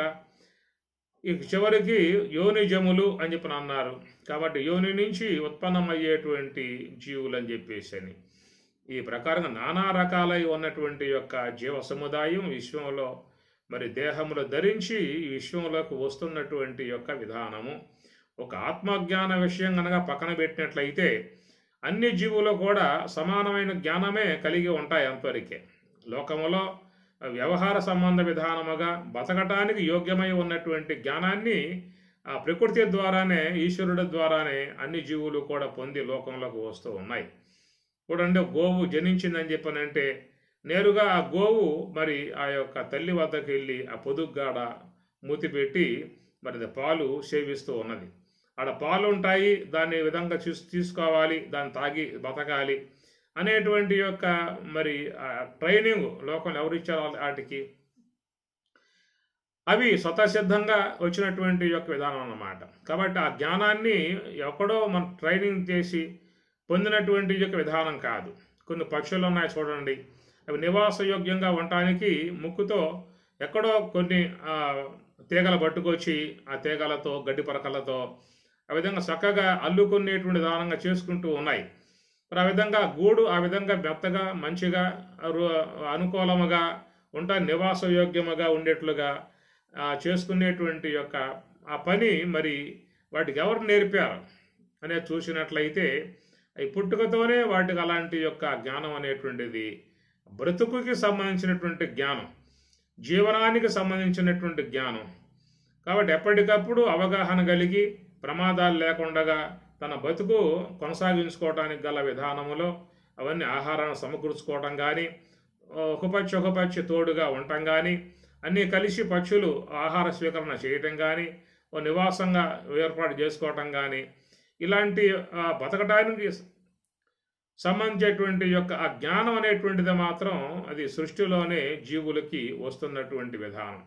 ఇక చివరికి యోనిజములు అని చెప్పి అన్నారు. కాబట్టి యోని నుంచి ఉత్పన్నమయ్యేటువంటి జీవులు అని చెప్పేసి అని ఈ ప్రకారంగా నానా రకాలై ఉన్నటువంటి యొక్క జీవ సముదాయం విశ్వంలో మరి దేహములు ధరించి ఈ విశ్వంలోకి వస్తున్నటువంటి యొక్క విధానము. ఒక ఆత్మజ్ఞాన విషయం కనుక పక్కన పెట్టినట్లయితే అన్ని జీవులు కూడా సమానమైన జ్ఞానమే కలిగి ఉంటాయి. అంతవరకే లోకములో వ్యవహార సంబంధ విధానముగా బతకటానికి యోగ్యమై ఉన్నటువంటి జ్ఞానాన్ని ఆ ప్రకృతి ద్వారానే ఈశ్వరుడి ద్వారానే అన్ని జీవులు కూడా పొంది లోకంలోకి వస్తూ ఉన్నాయి. చూడండి, గోవు జనించిందని చెప్పనంటే నేరుగా ఆ గోవు మరి ఆ యొక్క తల్లి వద్దకు వెళ్ళి ఆ పొదుగ్గాడ మూతి పెట్టి మరి పాలు సేవిస్తూ ఉన్నది. ఆడ పాలు ఉంటాయి, దాన్ని విధంగా తీసుకోవాలి, దాన్ని తాగి బతకాలి అనేటువంటి యొక్క మరి ట్రైనింగ్ లోకంలో ఎవరిచ్చారో వాటికి అవి స్వతసిద్ధంగా వచ్చినటువంటి యొక్క విధానం అన్నమాట. కాబట్టి ఆ జ్ఞానాన్ని ఎక్కడో మనం ట్రైనింగ్ చేసి పొందినటువంటి యొక్క విధానం కాదు. కొన్ని పక్షులు ఉన్నాయి చూడండి, అవి నివాసయోగ్యంగా ఉండటానికి ముక్కుతో ఎక్కడో కొన్ని తీగలు పట్టుకొచ్చి ఆ తీగలతో గడ్డి పరకలతో ఆ విధంగా చక్కగా అల్లుకునేటువంటి విధానంగా చేసుకుంటూ ఉన్నాయి. మరి ఆ విధంగా గూడు ఆ విధంగా మెత్తగా మంచిగా అనుకూలముగా ఉంటా నివాసయోగ్యముగా ఉండేట్లుగా చేసుకునేటువంటి యొక్క ఆ పని మరి వాటికి ఎవరు నేర్పారు అనేది చూసినట్లయితే ఈ పుట్టుకతోనే వాటికి అలాంటి యొక్క జ్ఞానం అనేటువంటిది బ్రతుకుకి సంబంధించినటువంటి జ్ఞానం, జీవనానికి సంబంధించినటువంటి జ్ఞానం. కాబట్టి ఎప్పటికప్పుడు అవగాహన కలిగి ప్రమాదాలు లేకుండా తన బతుకు కొనసాగించుకోవడానికి గల విధానములో అవన్నీ ఆహారాన్ని సమకూర్చుకోవటం కానీ, ఒక పక్షి తోడుగా ఉండటం కానీ, అన్నీ కలిసి పక్షులు ఆహార స్వీకరణ చేయటం కానీ, ఓ నివాసంగా ఏర్పాటు చేసుకోవటం కానీ, ఇలాంటి బతకడానికి సంబంధించేటువంటి యొక్క ఆ జ్ఞానం అనేటువంటిది మాత్రం అది సృష్టిలోనే జీవులకి వస్తున్నటువంటి విధానం.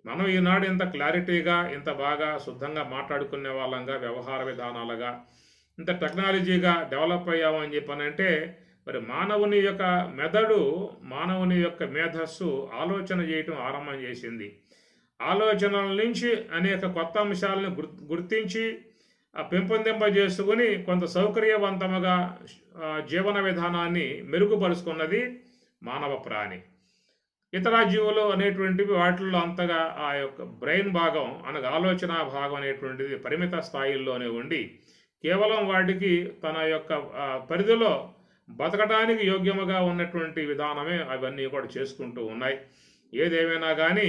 మనం ఈనాడు ఇంత క్లారిటీగా ఇంత బాగా శుద్ధంగా మాట్లాడుకునే వాళ్ళంగా వ్యవహార విధానాలుగా ఇంత టెక్నాలజీగా డెవలప్ అయ్యామని చెప్పనంటే మరి మానవుని యొక్క మెదడు, మానవుని యొక్క మేధస్సు ఆలోచన చేయటం ఆరంభం చేసింది. ఆలోచనల నుంచి అనేక కొత్త అంశాలను గుర్తించి పెంపొందింపజేసుకుని కొంత సౌకర్యవంతముగా జీవన విధానాన్ని మెరుగుపరుచుకున్నది మానవ ప్రాణి. ఇతర జీవులు అనేటువంటివి వాటిల్లో అంతగా ఆ యొక్క బ్రెయిన్ భాగం అనగా ఆలోచన భాగం అనేటువంటిది పరిమిత స్థాయిల్లోనే ఉండి కేవలం వాటికి తన యొక్క పరిధిలో బతకడానికి యోగ్యముగా ఉన్నటువంటి విధానమే అవన్నీ కూడా చేసుకుంటూ ఉన్నాయి. ఏదేమైనా కానీ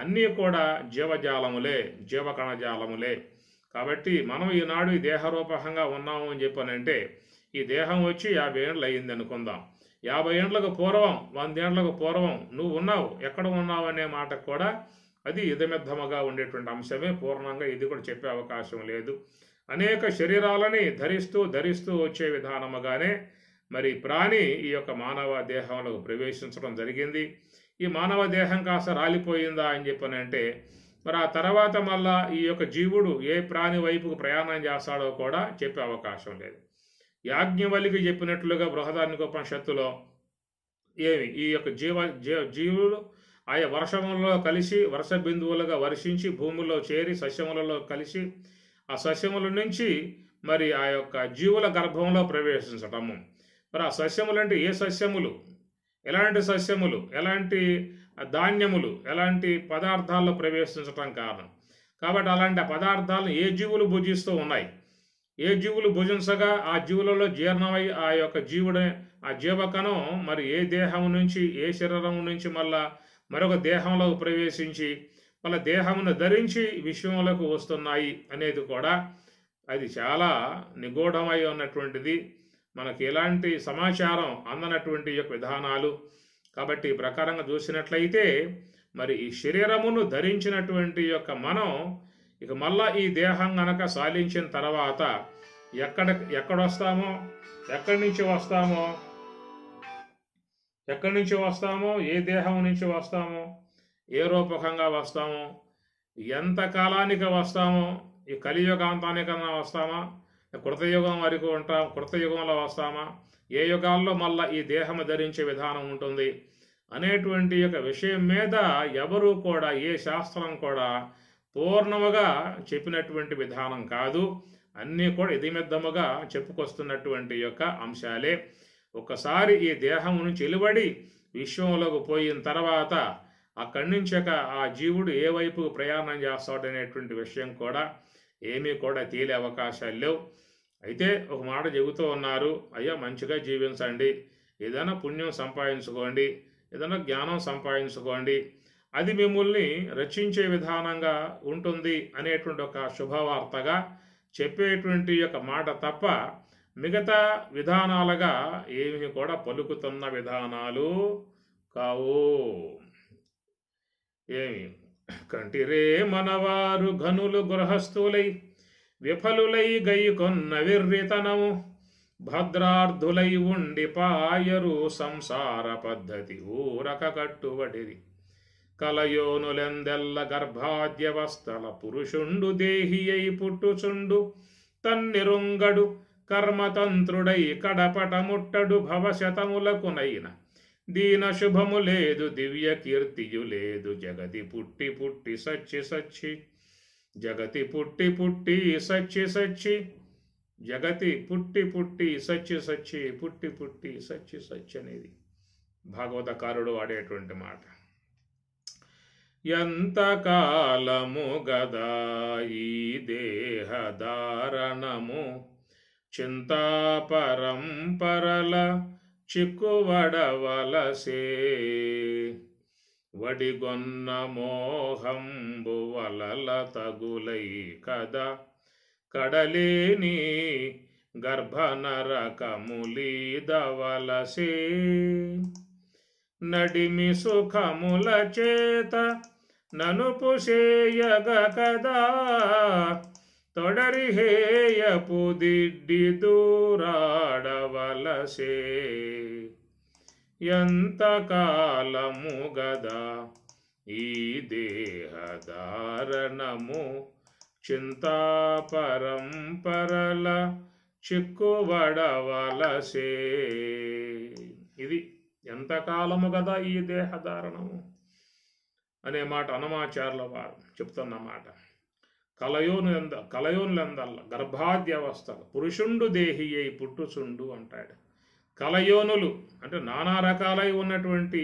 అన్నీ కూడా జీవజాలములే, జీవకణజాలములే. కాబట్టి మనం ఈనాడు ఈ దేహరూపకంగా ఉన్నాము అని చెప్పానంటే ఈ దేహం వచ్చి 50 ఏళ్ళు అయ్యింది అనుకుందాం. 50 ఏళ్లకు పూర్వం, 100 ఏళ్లకు పూర్వం నువ్వు ఉన్నావు, ఎక్కడ ఉన్నావు అనే మాటకు కూడా అది ఇదమిద్దముగా ఉండేటువంటి అంశమే. పూర్ణంగా ఇది కూడా చెప్పే అవకాశం లేదు. అనేక శరీరాలని ధరిస్తూ వచ్చే విధానముగానే మరి ప్రాణి ఈ యొక్క మానవ దేహంలో ప్రవేశించడం జరిగింది. ఈ మానవ దేహం కాస్త రాలిపోయిందా అని చెప్పనంటే మరి ఆ తర్వాత మళ్ళా ఈ యొక్క జీవుడు ఏ ప్రాణి వైపుకు ప్రయాణం చేస్తాడో కూడా చెప్పే అవకాశం లేదు. యాజ్ఞవల్లికి చెప్పినట్లుగా బృహదారణ్యోపనిషత్తులో ఈ యొక్క జీవులు ఆయా వర్షములలో కలిసి వర్ష బిందువులుగా వర్షించి భూముల్లో చేరి సస్యములలో కలిసి ఆ సస్యముల నుంచి మరి ఆ యొక్క జీవుల గర్భంలో ప్రవేశించటము. మరి ఆ సస్యములు అంటే ఏ సస్యములు, ఎలాంటి సస్యములు, ఎలాంటి ధాన్యములు, ఎలాంటి పదార్థాల్లో ప్రవేశించటం కారణం. కాబట్టి అలాంటి పదార్థాలను ఏ జీవులు భుజిస్తూ ఉన్నాయి, ఏ జీవులు భుజించగా ఆ జీవులలో జీర్ణమై ఆ యొక్క జీవుడే ఆ జీవకణం మరి ఏ దేహం నుంచి ఏ శరీరం నుంచి మళ్ళా మరొక దేహంలోకి ప్రవేశించి వాళ్ళ దేహమును ధరించి విశ్వంలోకి వస్తున్నాయి అనేది కూడా అది చాలా నిగూఢమై ఉన్నటువంటిది. మనకి ఎలాంటి సమాచారం అందనటువంటి యొక్క విధానాలు. కాబట్టి ఈ ప్రకారంగా చూసినట్లయితే మరి ఈ శరీరమును ధరించినటువంటి యొక్క మనం ఇక మళ్ళా ఈ దేహం గనక సాధించిన తర్వాత ఎక్కడొస్తామో, ఎక్కడి నుంచి వస్తామో, ఎక్కడి నుంచి వస్తామో, ఏ దేహం నుంచి వస్తామో, ఏ రూపకంగా వస్తామో, ఎంత కాలానికి వస్తామో, ఈ కలియుగాంతానికన్నా వస్తామా, కృతయుగం వరకు ఉంటాం, కృతయుగంలో వస్తామా, ఏ యుగాల్లో మళ్ళా ఈ దేహం ధరించే విధానం ఉంటుంది అనేటువంటి యొక్క విషయం మీద ఎవరు కూడా, ఏ శాస్త్రం కూడా పూర్ణముగా చెప్పినటువంటి విధానం కాదు. అన్నీ కూడా ఇదిమిద్దముగా చెప్పుకొస్తున్నటువంటి యొక్క అంశాలే. ఒకసారి ఈ దేహం నుంచి వెలువడి విశ్వంలోకి పోయిన తర్వాత అక్కడి నుంచి ఆ జీవుడు ఏ వైపు ప్రయాణం చేస్తాడు అనేటువంటి విషయం కూడా ఏమీ కూడా తేలే అవకాశాలు లేవు. అయితే ఒక మాట చెబుతూ ఉన్నారు, అయ్యా మంచిగా జీవించండి, ఏదైనా పుణ్యం సంపాదించుకోండి, ఏదైనా జ్ఞానం సంపాదించుకోండి, అది మిమ్మల్ని రక్షించే విధానంగా ఉంటుంది అనేటువంటి ఒక శుభవార్తగా చెప్పేటువంటి యొక్క మాట తప్ప మిగతా విధానాలుగా ఏమి కూడా పలుకుతున్న విధానాలు కావు. ఏమి కంటిరే మనవారు ఘనులు గృహస్థులై విఫలులై గైకొన్న విర్రితనము భద్రార్థులై ఉండి పాయరు సంసార పద్ధతి ఊరక కట్టుబడిరి కలయోనులెందెల్ల గర్భాద్యవస్థల పురుషుండు దేహియై పుట్టుచుండు తన్నిరుంగడు కర్మతంత్రుడై కడపట ముట్టడు భవశతములకునైన దీన శుభము లేదు దివ్య కీర్తియు లేదు జగతి పుట్టి పుట్టి సచ్చి సచ్చి జగతి పుట్టి పుట్టి సచ్చి సచ్చి జగతి పుట్టి పుట్టి సచ్చి సచ్చి పుట్టి పుట్టి సచ్చి సచ్చి అనేది భాగవతకారుడు వాడేటువంటి మాట. ఎంతకాలము గదా ఈ దేహధారణము చింతాపరంపరల చిక్కువడవలసే వడిగొన్న మోహంబు వలల తగులై కదా కడలేని గర్భనరకములీదవలసే నడిమి సుఖముల చేత ననుపుసేయగ కదా తొడరి హేయపు దిడ్డి దూరాడవలసే ఎంతకాలము గదా ఈ దేహధారణము చింతాపరంపరల చిక్కుబడవలసే. ఇది ఎంతకాలము గదా ఈ దేహధారణము అనే మాట అన్నమాచార్యుల వారు చెప్తున్న మాట. కలయోనులందల్ల గర్భాద్యవస్థలు పురుషుండు దేహి అయి పుట్టుచుండు అంటాడు. కలయోనులు అంటే నానా రకాలై ఉన్నటువంటి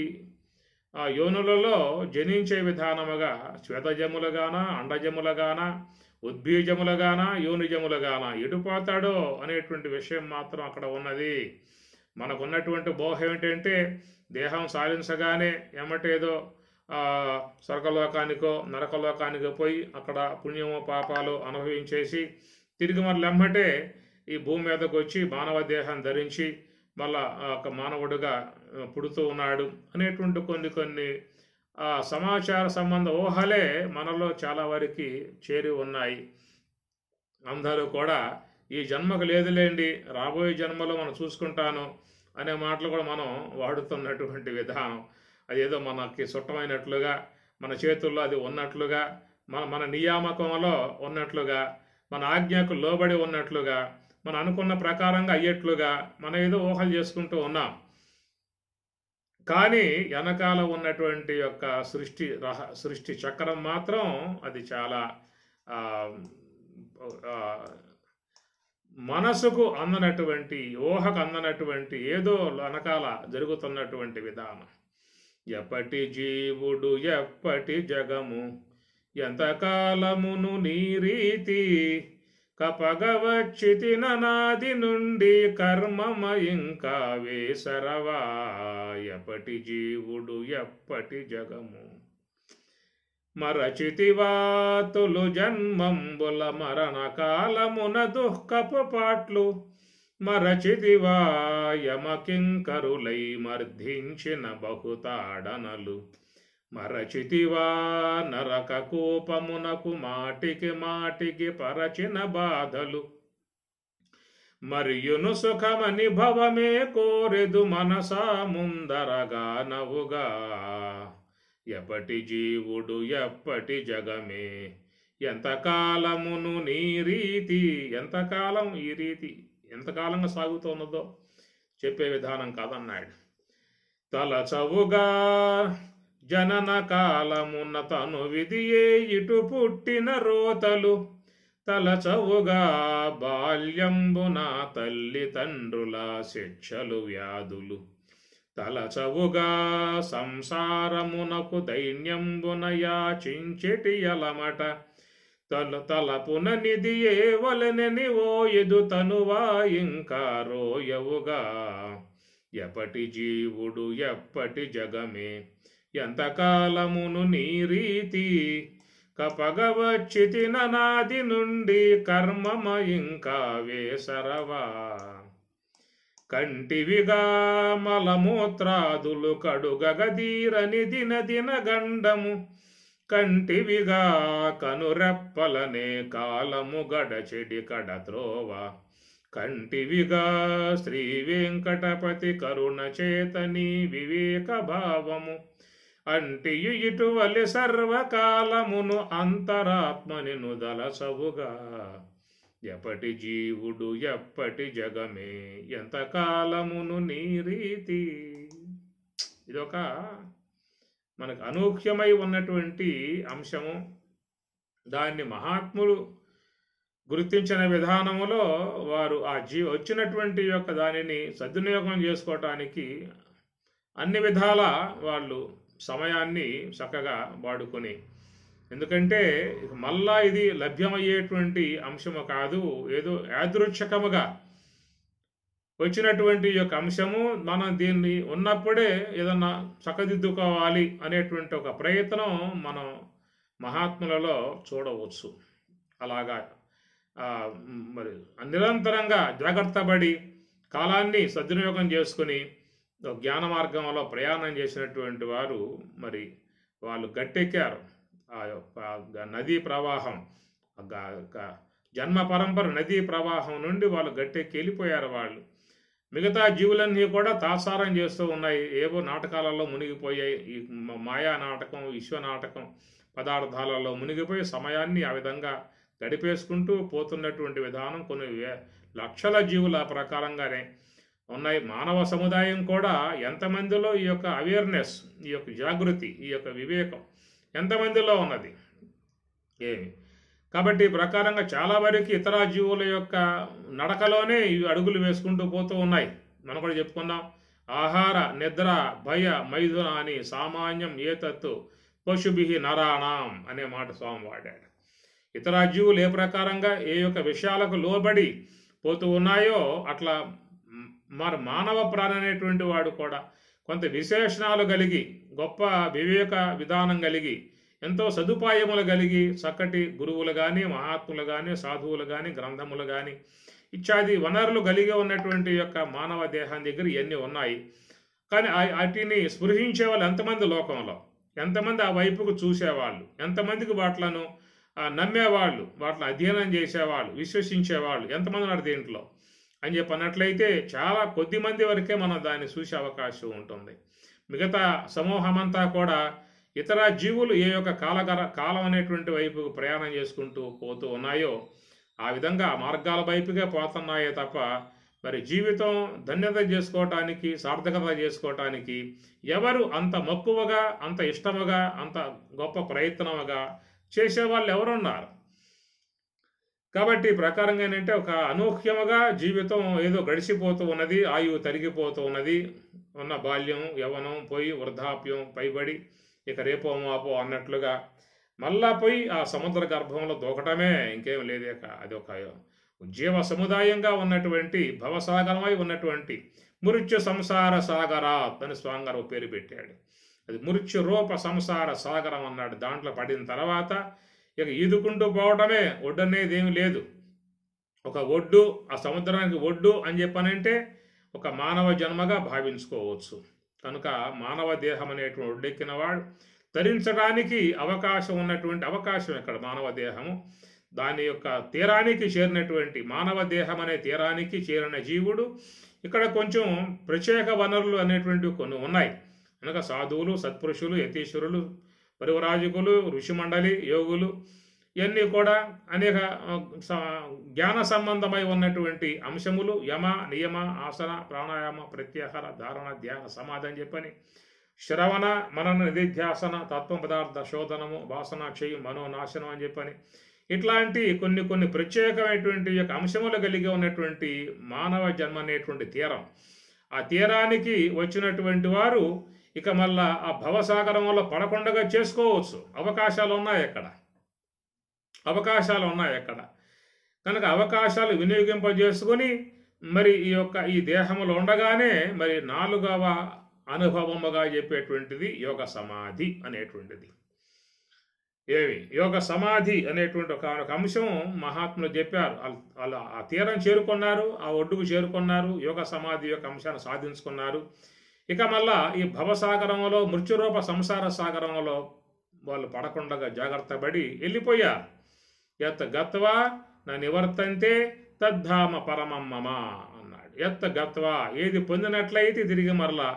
ఆ యోనులలో జనించే విధానముగా శ్వేతజములుగాన, అండజములుగాన, ఉద్భీజములుగాన, యోనిజములుగాన ఎటుపోతాడో అనేటువంటి విషయం మాత్రం అక్కడ ఉన్నది. మనకున్నటువంటి మోహం ఏంటంటే దేహం సాధించగానే ఎమ్మటేదో స్వర్గలోకానికో నరకలోకానికో పోయి అక్కడ పుణ్యమో పాపాలు అనుభవించేసి తిరిగి మళ్ళీ ఎమ్మటే ఈ భూమి మీదకు వచ్చి మానవ దేహం ధరించి మళ్ళా ఒక మానవుడిగా పుడుతూ ఉన్నాడు అనేటువంటి కొన్ని సమాచార సంబంధ ఊహలే మనలో చాలా వరకు చేరి ఉన్నాయి. అందరూ కూడా ఈ జన్మకు లేదులేండి, రాబోయే జన్మలో మనం చూసుకుంటాను అనే మాటలు కూడా మనం వాడుతున్నటువంటి విధానం. అదేదో మనకి చుట్టమైనట్లుగా, మన చేతుల్లో అది ఉన్నట్లుగా, మన నియామకంలో ఉన్నట్లుగా, మన ఆజ్ఞకు లోబడి ఉన్నట్లుగా, మనం అనుకున్న ప్రకారంగా అయ్యేట్లుగా మనం ఏదో ఊహలు చేసుకుంటూ ఉన్నాం. కానీ వెనకాల ఉన్నటువంటి యొక్క సృష్టి చక్రం మాత్రం అది చాలా మనసుకు అందనటువంటి, ఊహకు అందనటువంటి ఏదో వెనకాల జరుగుతున్నటువంటి విధానం. ఎప్పటి జీవుడు ఎప్పటి జగము ఎంతకాలమును నీ రీతి కపగవచ్చితిన నాది నుండి కర్మమ ఇంకా వేసరవా ఎప్పటి జీవుడు ఎప్పటి జగము మరచితివా తొలు జన్మంబుల మరణ కాలమున దుఃఖపు పాట్లు మరచితివా యమకింకరులై మర్ధించిన బహుతాడనలు మరచితివా నరక కూపమునకు మాటికి మాటికి పరచిన బాధలు మరియును సుఖమనిభవమే కోరెదు మనసా ముందరగా నవుగా. ఎప్పటి జీవుడు ఎప్పటి జగమే, ఎంతకాలమును నీ రీతి. ఎంతకాలం ఈ రీతి ఎంతకాలంగా సాగుతున్నదో చెప్పే విధానం కాదన్నాడు. తలచవుగా జనన కాలమున తను విధియే ఇటు పుట్టిన రోతలు. తలచవుగా బాల్యంబున తల్లిదండ్రుల శిక్షలు వ్యాధులు. తలచవుగా సంసారమునకు దైన్యంబున యాచించెటి యలమట. తలపున నిధియే వలనని ఓ ఎదు తనువా ఇంకా రోయవుగా. ఎప్పటి జీవుడు ఎప్పటి జగమే, ఎంతకాలమును నీ రీతి. కపగవచ్చితిన నాది నుండి కర్మమ ఇంకా వేసరవా. కంటివిగా మలమూత్రాదులు కడుగగదీరని దిన దిన గండము. కంటివిగా కనురెప్పలనే కాలము గడచెడి కడత్రోవ. కంటివిగా శ్రీ వెంకటపతి కరుణ చేతని వివేక భావము. అంటియు ఇటువలి సర్వకాలమును అంతరాత్మని నుదలసవుగా. ఎప్పటి జీవుడు ఎప్పటి జగమే, ఎంతకాలమును నీ రీతి. ఇదొక మనకు అనూహ్యమై ఉన్నటువంటి అంశము. దాన్ని మహాత్ములు గుర్తించిన విధానములో వారు ఆ వచ్చినటువంటి యొక్క దానిని సద్వినియోగం చేసుకోవటానికి అన్ని విధాల వాళ్ళు సమయాన్ని చక్కగా వాడుకొని, ఎందుకంటే మళ్ళా ఇది లభ్యమయ్యేటువంటి అంశము కాదు, ఏదో యాదృచ్ఛికముగా వచ్చినటువంటి యొక్క అంశము. మనం దీన్ని ఉన్నప్పుడే ఏదన్నా చక్కదిద్దుకోవాలి అనేటువంటి ఒక ప్రయత్నం మనం మహాత్ములలో చూడవచ్చు. అలాగా మరి నిరంతరంగా జాగ్రత్త పడి కాలాన్ని సద్వినియోగం చేసుకుని జ్ఞాన మార్గంలో ప్రయాణం చేసినటువంటి వారు మరి వాళ్ళు గట్టెక్కారు. ఆ యొక్క నదీ ప్రవాహం, జన్మ పరంపర నదీ ప్రవాహం నుండి వాళ్ళు గట్టెక్కి వెళ్ళిపోయారు. వాళ్ళు మిగతా జీవులన్నీ కూడా తాసారం చేస్తూ ఉన్నాయి, ఏవో నాటకాలలో మునిగిపోయాయి. ఈ మాయా నాటకం, విశ్వ నాటకం పదార్థాలలో మునిగిపోయి సమయాన్ని ఆ విధంగా గడిపేసుకుంటూ పోతున్నటువంటి విధానం కొన్ని లక్షల జీవుల ప్రకారంగానే ఉన్నాయి. మానవ సముదాయం కూడా ఎంతమందిలో ఈ యొక్క అవేర్నెస్, ఈ యొక్క జాగృతి, ఈ యొక్క వివేకం ఎంతమందిలో ఉన్నది ఏమి. కాబట్టి ఈ ప్రకారంగా చాలా వరకు ఇతర జీవుల యొక్క నడకలోనే ఇవి అడుగులు వేసుకుంటూ పోతూ ఉన్నాయి. మనం కూడా చెప్పుకున్నాం, ఆహార నిద్ర భయ మైథున అని సామాన్యం ఏతత్తు పశుభి నరాణం అనే మాట స్వామి వాడాడు. ఇతర జీవులు ఏ ప్రకారంగా ఏ యొక్క విషయాలకు లోబడి పోతూ ఉన్నాయో అట్లా మరి మానవ ప్రాణి అనేటువంటి వాడు కూడా కొంత విశేషణాలు కలిగి, గొప్ప వివేక విధానం కలిగి, ఎంతో సదుపాయములు కలిగి, చక్కటి గురువులు కానీ, మహాత్ములు కానీ, సాధువులు కానీ, గ్రంథములు కానీ ఇత్యాది వనరులు కలిగి ఉన్నటువంటి యొక్క మానవ దేహం దగ్గర ఇవన్నీ ఉన్నాయి. కానీ వాటిని స్పృశించే వాళ్ళు ఎంతమంది లోకంలో, ఎంతమంది ఆ వైపుకు చూసేవాళ్ళు, ఎంతమందికి వాట్లను నమ్మేవాళ్ళు, వాటిని అధ్యయనం చేసేవాళ్ళు, విశ్వసించేవాళ్ళు ఎంతమంది ఉన్నారు దీంట్లో అని చెప్పి అన్నట్లయితే చాలా కొద్ది మంది వరకే మనం దాన్ని చూసే అవకాశం ఉంటుంది. మిగతా సమూహమంతా కూడా ఇతర జీవులు ఏ యొక్క కాలం అనేటువంటి వైపుకు ప్రయాణం చేసుకుంటూ పోతూ ఉన్నాయో ఆ విధంగా ఆ మార్గాల వైపుగా పోతున్నాయే తప్ప మరి జీవితం ధన్యత చేసుకోవటానికి, సార్థకత చేసుకోవటానికి ఎవరు అంత మక్కువగా, అంత ఇష్టముగా, అంత గొప్ప ప్రయత్నముగా చేసేవాళ్ళు ఎవరున్నారు? కాబట్టి ప్రకారంగా ఏంటంటే ఒక అనూహ్యముగా జీవితం ఏదో గడిచిపోతూ ఉన్నది, ఆయువు తరిగిపోతూ ఉన్నది. ఉన్న బాల్యం యవ్వనం పోయి వృద్ధాప్యం పైబడి ఇక రేపో మాపో అన్నట్లుగా మళ్ళా పోయి ఆ సముద్ర గర్భంలో దూకటమే, ఇంకేం లేదేక. అది ఒక జీవ సముదాయంగా ఉన్నటువంటి భవసాగరమై ఉన్నటువంటి మృత్యు సంసార సాగరాత్ అని స్వామిగారు పేరు పెట్టాడు. అది మృత్యు రూప సంసార సాగరం అన్నాడు. దాంట్లో పడిన తర్వాత ఇక ఈదుకుంటూ పోవటమే, ఒడ్డు అనేది ఏమి లేదు. ఒక ఒడ్డు, ఆ సముద్రానికి ఒడ్డు అని చెప్పనంటే ఒక మానవ జన్మగా భావించుకోవచ్చు. కనుక మానవ దేహం అనేటువంటి ఒడ్డెక్కిన వాడు ధరించడానికి అవకాశం ఉన్నటువంటి అవకాశం ఇక్కడ మానవ దేహము. దాని యొక్క తీరానికి చేరినటువంటి మానవ దేహం అనే తీరానికి చేరిన జీవుడు ఇక్కడ కొంచెం ప్రత్యేక వనరులు అనేటువంటివి కొన్ని ఉన్నాయి. కనుక సాధువులు, సత్పురుషులు, యతీశ్వరులు, పరివరాజకులు, ఋషిమండలి, యోగులు ఇవన్నీ కూడా అనేక జ్ఞాన సంబంధమై ఉన్నటువంటి అంశములు యమ, నియమ, ఆసన, ప్రాణాయామ, ప్రత్యాహార, ధారణ, ధ్యాన, సమాధి అని చెప్పని శ్రవణ, మనన, నిధిధ్యాసన, తత్వ పదార్థ శోధనము, వాసన క్షయం, మనోనాశనం అని చెప్పని ఇట్లాంటి కొన్ని ప్రత్యేకమైనటువంటి యొక్క అంశములు కలిగి ఉన్నటువంటి మానవ జన్మ అనేటువంటి తీరం. ఆ తీరానికి వచ్చినటువంటి వారు ఇక మళ్ళా ఆ భవసాగరంలో పడకుండా చేసుకోవచ్చు. అవకాశాలు ఉన్నాయి అక్కడ. కనుక అవకాశాలు వినియోగింపజేసుకొని మరి ఈ దేహంలో ఉండగానే మరి 4వ అనుభవముగా చెప్పేటువంటిది యోగ సమాధి అనేటువంటిది. యోగ సమాధి అనేటువంటి ఒక అంశం మహాత్ములు చెప్పారు. అలా ఆ తీరం చేరుకున్నారు, ఆ ఒడ్డుకు చేరుకున్నారు, యోగ సమాధి యొక్క అంశాన్ని సాధించుకున్నారు. ఇక మళ్ళా ఈ భవసాగరంలో, మృత్యురూప సంసార సాగరంలో వాళ్ళు పడకుండా జాగ్రత్త పడి వెళ్ళిపోయారు. ఎత్త గత్వా నా నివర్తంతే తద్ధామ పరమమ్మమ అన్నాడు. ఎత్త గత్వా ఏది పొందినట్లయితే తిరిగి మరలా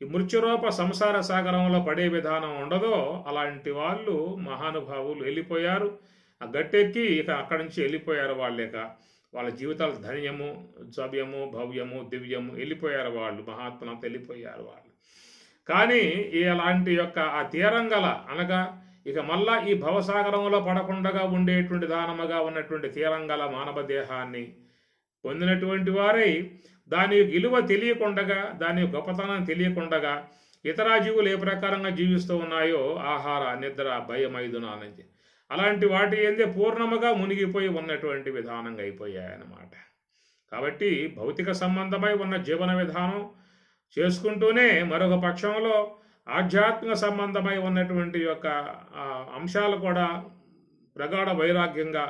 ఈ మృత్యురూప సంసార సాగరంలో పడే విధానం ఉండదో అలాంటి వాళ్ళు మహానుభావులు వెళ్ళిపోయారు. ఆ గట్టెక్కి ఇక అక్కడి నుంచి వెళ్ళిపోయారు. వాళ్ళ జీవితాలు ధన్యము, సవ్యము, భవ్యము, దివ్యము వెళ్ళిపోయారు వాళ్ళు. మహాత్ములంతా వెళ్ళిపోయారు వాళ్ళు. కానీ ఇలాంటి యొక్క ఆ తీరంగల అనగా ఇక మళ్ళా ఈ భవసాగరంలో పడకుండా ఉండేటువంటి దానముగా ఉన్నటువంటి తీరంగల మానవ దేహాన్ని పొందినటువంటి వారై దాని విలువ తెలియకుండగా, దాని గొప్పతనం తెలియకుండగా ఇతర జీవులు ఏ ప్రకారంగా జీవిస్తూ ఉన్నాయో ఆహార, నిద్ర, భయమైదునాలని అలాంటి వాటి ఏందే పూర్ణముగా మునిగిపోయి ఉన్నటువంటి విధానంగా అయిపోయాయన్నమాట. కాబట్టి భౌతిక సంబంధమై ఉన్న జీవన విధానం చేసుకుంటూనే మరొక పక్షంలో ఆధ్యాత్మిక సంబంధమై ఉన్నటువంటి యొక్క అంశాలు కూడా ప్రగాఢ వైరాగ్యంగా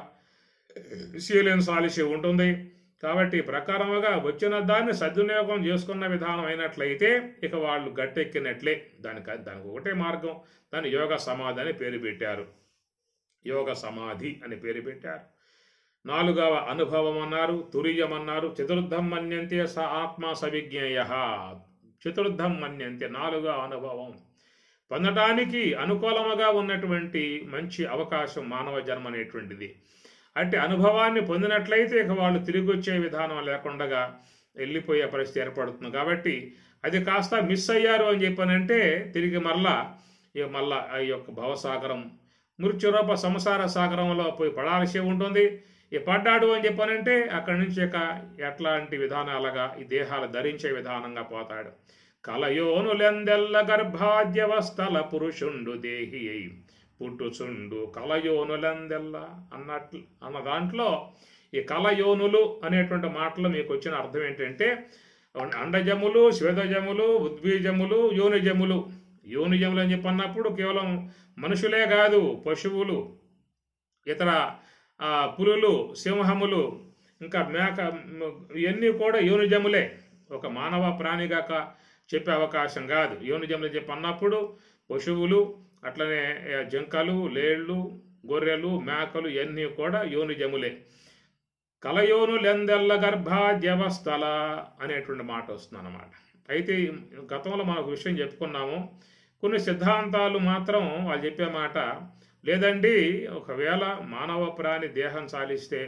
శీలించాల్సి ఉంటుంది. కాబట్టి ప్రకారముగా వచ్చిన దాన్ని సద్వినియోగం చేసుకున్న విధానం అయినట్లయితే ఇక వాళ్ళు గట్టెక్కినట్లే. దానికి ఒకటే మార్గం. దాన్ని యోగ సమాధి అని పేరు పెట్టారు. యోగ సమాధి అని పేరు పెట్టారు. 4వ అనుభవం అన్నారు, తురీయం అన్నారు. చతుర్థం మన్యంతే స ఆత్మ సవిజ్ఞేయ. చతుర్థం మన్యంతే 4వ అనుభవం పొందడానికి అనుకూలముగా ఉన్నటువంటి మంచి అవకాశం మానవ జన్మ అనేటువంటిది. అట్టి అనుభవాన్ని పొందినట్లయితే ఇక వాళ్ళు తిరిగి వచ్చే విధానం లేకుండా వెళ్ళిపోయే పరిస్థితి ఏర్పడుతుంది. కాబట్టి అది కాస్త మిస్ అయ్యారు అని చెప్పానంటే తిరిగి మళ్ళా ఈ యొక్క భవసాగరం మృత్యురూప సంసార సాగరంలో పోయి పడాల్సి ఉంటుంది. ఈ పడ్డాడు అని చెప్పానంటే అక్కడి నుంచి ఇక ఎట్లాంటి విధానాలుగా ఈ దేహాలు ధరించే విధానంగా పోతాడు. కలయోనులెందెల్ల గర్భాద్యవస్థల పురుషుండు దేహి అయి పుట్టుచుండు కలయోనులందెల్లా అన్న దాంట్లో ఈ కలయోనులు అనేటువంటి మాటలు మీకు వచ్చిన అర్థం ఏంటంటే అండజములు, శ్వేతజములు, ఉద్బీజములు, యోనిజములు. యోనిజములు అని చెప్పన్నప్పుడు కేవలం మనుషులే కాదు, పశువులు, ఇతర పులులు, సింహములు, ఇంకా మేక ఇవన్నీ కూడా యోనిజములే. ఒక మానవ ప్రాణిగా చెప్పే అవకాశం కాదు. యోనిజములు చెప్పన్నప్పుడు పశువులు, అట్లనే జింకలు, లేళ్ళు, గొర్రెలు, మేకలు ఇవన్నీ కూడా యోనిజములే. కలయోనులెందెల్ల గర్భాద్యవస్థల అనేటువంటి మాట వస్తుంది అన్నమాట. అయితే గతంలో మనకు విషయం చెప్పుకున్నాము. కొన్ని సిద్ధాంతాలు మాత్రం వాళ్ళు చెప్పే మాట లేదండి, ఒకవేళ మానవ ప్రాణి దేహం సాలిస్తే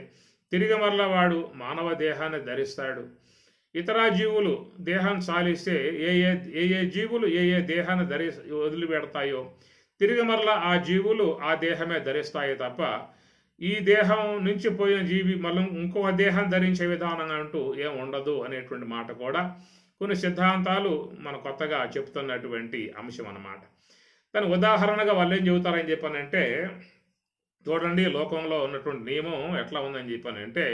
తిరిగి మరల వాడు మానవ దేహాన్ని ధరిస్తాడు. ఇతర జీవులు దేహం సాలిస్తే ఏ జీవులు ఏ దేహాన్ని వదిలిపెడతాయో తిరిగి మరలా ఆ జీవులు ఆ దేహమే ధరిస్తాయి తప్ప ఈ దేహం నుంచి పోయిన జీవి మళ్ళీ ఇంకొక దేహం ధరించే విధానం అంటూ ఏం ఉండదు అనేటువంటి మాట కూడా కొన్ని సిద్ధాంతాలు మన కొత్తగా చెప్తున్నటువంటి అంశం అన్నమాట. దాని ఉదాహరణగా వాళ్ళు ఏం చెబుతారని చెప్పానంటే చూడండి, లోకంలో ఉన్నటువంటి నియమం ఎట్లా ఉందని చెప్పానంటే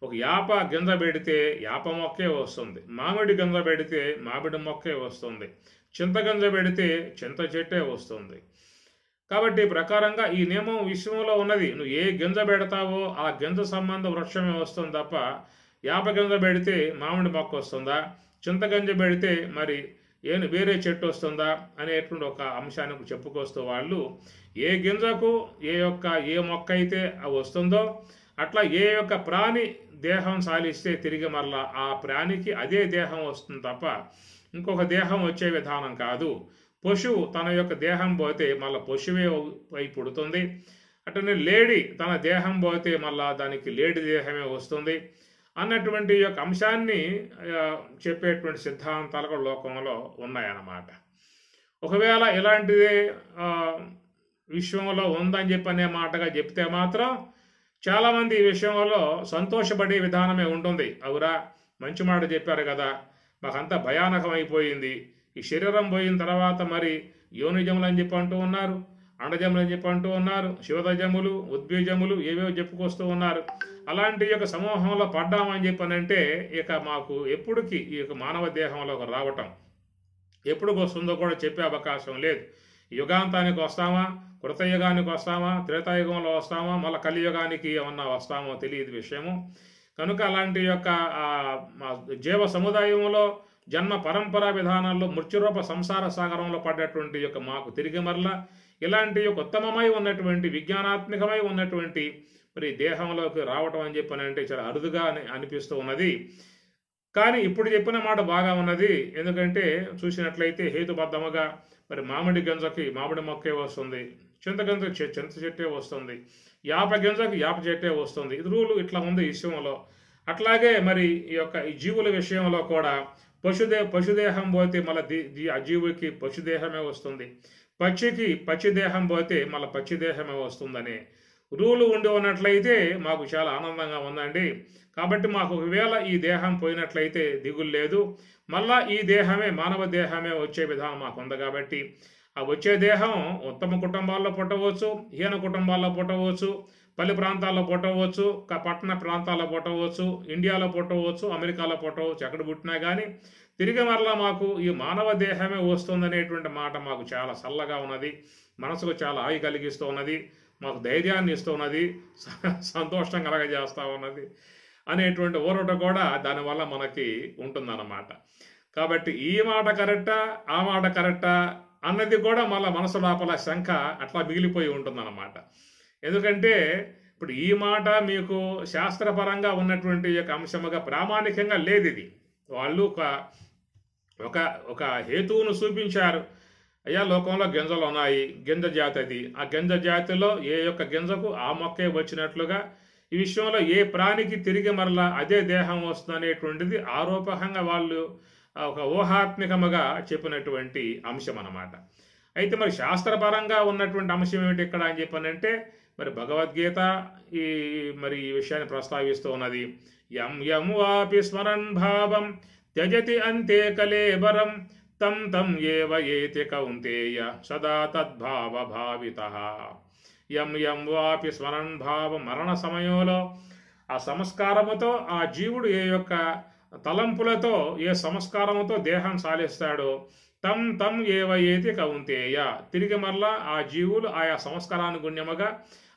ఒక యాప గింజ పెడితే యాప మొక్కే వస్తుంది, మామిడి గింజ పెడితే మామిడి మొక్కే వస్తుంది, చింత గింజ పెడితే చింత చెట్టే వస్తుంది. కాబట్టి ప్రకారంగా ఈ నియమం విషయంలో ఉన్నది. నువ్వు ఏ గింజ పెడతావో ఆ గింజ సంబంధ వృక్షమే వస్తుంది తప్ప యాప గింజ పెడితే మామిడి మొక్క వస్తుందా, చింత గింజ పెడితే మరి వేరే చెట్టు వస్తుందా అనేటువంటి ఒక అంశానికి చెప్పుకొస్తూ వాళ్ళు ఏ గింజకు ఏ మొక్క అయితే వస్తుందో అట్లా ఏ యొక్క ప్రాణి దేహం సాలిస్తే తిరిగి మరలా ఆ ప్రాణికి అదే దేహం వస్తుంది తప్ప ఇంకొక దేహం వచ్చే విధానం కాదు. పశువు తన యొక్క దేహం పోతే మళ్ళీ పశువే అయి పుడుతుంది. అట్లనే లేడి తన దేహం పోతే మళ్ళా దానికి లేడి దేహమే వస్తుంది అన్నటువంటి యొక్క అంశాన్ని చెప్పేటువంటి సిద్ధాంతాలు కూడా లోకంలో ఉన్నాయన్నమాట. ఒకవేళ ఇలాంటిదే విశ్వంలో ఉందని చెప్పనే మాటగా చెప్తే మాత్రం చాలామంది ఈ విషయంలో సంతోషపడే విధానమే ఉంటుంది. అవురా, మంచి మాట చెప్పారు కదా, మాకంతా భయానకం అయిపోయింది, ఈ శరీరం పోయిన తర్వాత మరి యోనిజములు అని చెప్పి అంటూ ఉన్నారు, అండజములు అని చెప్పి అంటూ ఉన్నారు, శివదజములు, ఉద్బీజములు ఏవేవో చెప్పుకొస్తూ ఉన్నారు. అలాంటి యొక్క సమూహంలో పడ్డామని చెప్పనంటే ఇక మాకు ఎప్పుడుకి ఈ యొక్క మానవ దేహంలోకి రావటం ఎప్పుడు వస్తుందో కూడా చెప్పే అవకాశం లేదు. యుగాంతానికి వస్తామా, కృతయుగానికి వస్తామా, త్రేతాయుగంలో వస్తామా, మళ్ళీ కలియుగానికి ఏమన్నా వస్తామో తెలియదు విషయము. కనుక అలాంటి యొక్క జీవ సముదాయంలో జన్మ పరంపరా విధానాల్లో మృత్యురూప సంసార సాగరంలో పడ్డటువంటి యొక్క మాకు తిరిగి మరలా ఇలాంటి యొక్క ఉత్తమమై ఉన్నటువంటి విజ్ఞానాత్మకమై ఉన్నటువంటి మరి దేహంలోకి రావటం అని చెప్పనంటే చాలా అరుదుగా అనిపిస్తూ ఉన్నది. కానీ ఇప్పుడు చెప్పిన మాట బాగా ఉన్నది. ఎందుకంటే చూసినట్లయితే హేతుబద్ధముగా మరి మామిడి గింజకి మామిడి మొక్కే వస్తుంది, చింత గింజకి చింత చెట్టే వస్తుంది, యాప గింజకి యాప చెట్టే వస్తుంది. ఇది రూలు ఇట్లా ఉంది ఈ విషయంలో. అట్లాగే మరి ఈ యొక్క ఈ జీవుల విషయంలో కూడా పశుదేహం పోతే మళ్ళీ ఆ జీవుకి పశుదేహమే వస్తుంది, పక్షికి పక్షిదేహం పోతే మళ్ళీ పక్షిదేహమే వస్తుందనే రూలు ఉండి ఉన్నట్లయితే మాకు చాలా ఆనందంగా ఉందండి. కాబట్టి మాకు ఒకవేళ ఈ దేహం పోయినట్లయితే దిగులు లేదు, మళ్ళా ఈ దేహమే మానవ దేహమే వచ్చే విధానం మాకు ఉంది. కాబట్టి ఆ వచ్చే దేహం ఉత్తమ కుటుంబాల్లో పుట్టవచ్చు, హీన కుటుంబాల్లో పుట్టవచ్చు, పల్లె ప్రాంతాల్లో పుట్టవచ్చు, పట్టణ ప్రాంతాల్లో పుట్టవచ్చు, ఇండియాలో పుట్టవచ్చు, అమెరికాలో పుట్టవచ్చు. ఎక్కడ పుట్టినా కానీ తిరిగి మరలా మాకు ఈ మానవ దేహమే వస్తుందనేటువంటి మాట మాకు చాలా చల్లగా ఉన్నది, మనసుకు చాలా హాయి కలిగిస్తూ ఉన్నది, మాకు ధైర్యాన్ని ఇస్తూ ఉన్నది, సంతోషం కలగజేస్తూ ఉన్నది అనేటువంటి ఊరట కూడా దానివల్ల మనకి ఉంటుందన్నమాట. కాబట్టి ఈ మాట కరెక్టా, ఆ మాట కరెక్టా అన్నది కూడా మళ్ళీ మనసు లోపల శంక అట్లా మిగిలిపోయి ఉంటుందన్నమాట. ఎందుకంటే ఇప్పుడు ఈ మాట మీకు శాస్త్రపరంగా ఉన్నటువంటి యొక్క అంశముగా ప్రామాణికంగా లేదు. ఇది వాళ్ళు ఒక హేతువును చూపించారు. అయ్యా, లోకంలో గింజలు ఉన్నాయి, గింజ జాతి అది, ఆ గింజ జాతిలో ఏ యొక్క గింజకు ఆ మొక్కే వచ్చినట్లుగా ఈ విషయంలో ఏ ప్రాణికి తిరిగి మరలా అదే దేహం వస్తుంది అనేటువంటిది ఆరోపకంగా వాళ్ళు ఒక ఊహాత్మకముగా చెప్పినటువంటి అంశం అన్నమాట. అయితే మరి శాస్త్రపరంగా ఉన్నటువంటి అంశం ఏమిటి ఇక్కడ అని చెప్పనంటే మరి భగవద్గీత ఈ విషయాన్ని ప్రస్తావిస్తూ ఉన్నది. యం యం వాపి స్మరన్ భావం త్యజతి అంతే కలేబరం తం తం ఏవ ఏతి కౌంతేయ సదా తద్భావ భావితః. యం యం వాపి స్మరన్ భావం, మరణ సమయంలో ఆ సంస్కారముతో ఆ జీవుడు ఏ యొక్క తలంపులతో ఏ సంస్కారముతో దేహం సాలిస్తాడో తం తం ఏవ ఏతి కౌంతేయ, తిరిగి మరలా ఆ జీవులు ఆయా సంస్కారానుగుణ్యముగా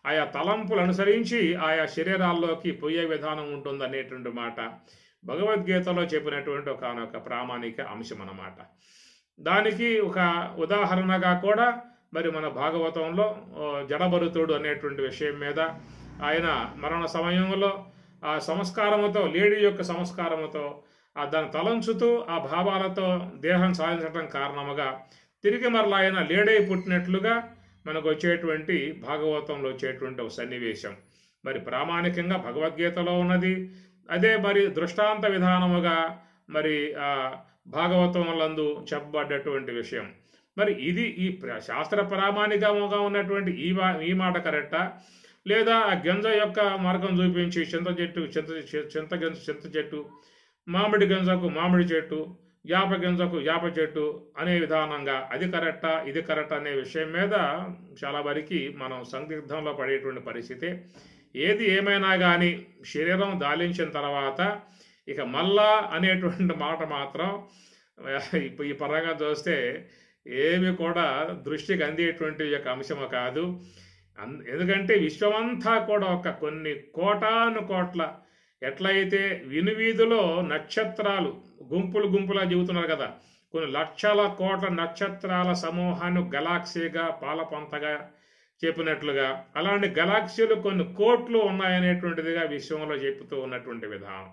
ఆయా తలంపులు అనుసరించి ఆయా శరీరాల్లోకి పోయే విధానం ఉంటుందనేటువంటి మాట భగవద్గీతలో చెప్పినటువంటి ఒక ప్రామాణిక అంశం అన్నమాట. దానికి ఒక ఉదాహరణగా కూడా మరి మన భాగవతంలో జడభరతుడు అనేటువంటి విషయం మీద ఆయన మరణ సమయంలో ఆ సంస్కారముతో, లేడీ యొక్క సంస్కారముతో దాన్ని తలంచుతూ ఆ భావాలతో దేహం సాధించడం కారణముగా తిరిగి మరలా ఆయన లేడై పుట్టినట్లుగా మనకు వచ్చేటువంటి భాగవతంలో వచ్చేటువంటి ఒక సన్నివేశం మరి ప్రామాణికంగా భగవద్గీతలో ఉన్నది. అదే మరి దృష్టాంత విధానముగా మరి భాగవతంలందు చెప్పబడ్డటువంటి విషయం. మరి ఇది ఈ శాస్త్ర ప్రామాణికముగా ఉన్నటువంటి ఈ మాట కరెక్టా, లేదా ఆ గింజ యొక్క మార్గం చూపించి చింత చెట్టు, మామిడి గింజకు మామిడి చెట్టు, యాప గింజకు యాప చెట్టు అనే విధానంగా అది కరెక్టా, ఇది కరెక్ట్ అనే విషయం మీద చాలా వరకు మనం సందిగ్ధంలో పడేటువంటి పరిస్థితి. ఏది ఏమైనా కానీ శరీరం దాలించిన తర్వాత ఇక మళ్ళా అనేటువంటి మాట మాత్రం ఈ పరంగా చూస్తే ఏమి కూడా దృష్టికి అందేటువంటి యొక్క అంశము కాదు. ఎందుకంటే విశ్వమంతా కూడా కొన్ని కోటాను కోట్ల ఎట్లయితే వినువీధిలో నక్షత్రాలు గుంపులుగా చెబుతున్నారు కదా, కొన్ని లక్షల కోట్ల నక్షత్రాల సమూహాన్ని గెలాక్సీగా పాలపంతగా చెప్పినట్లుగా అలాంటి గెలాక్సీలు కొన్ని కోట్లు ఉన్నాయనేటువంటిదిగా విశ్వంలో చెబుతూ ఉన్నటువంటి విధానం.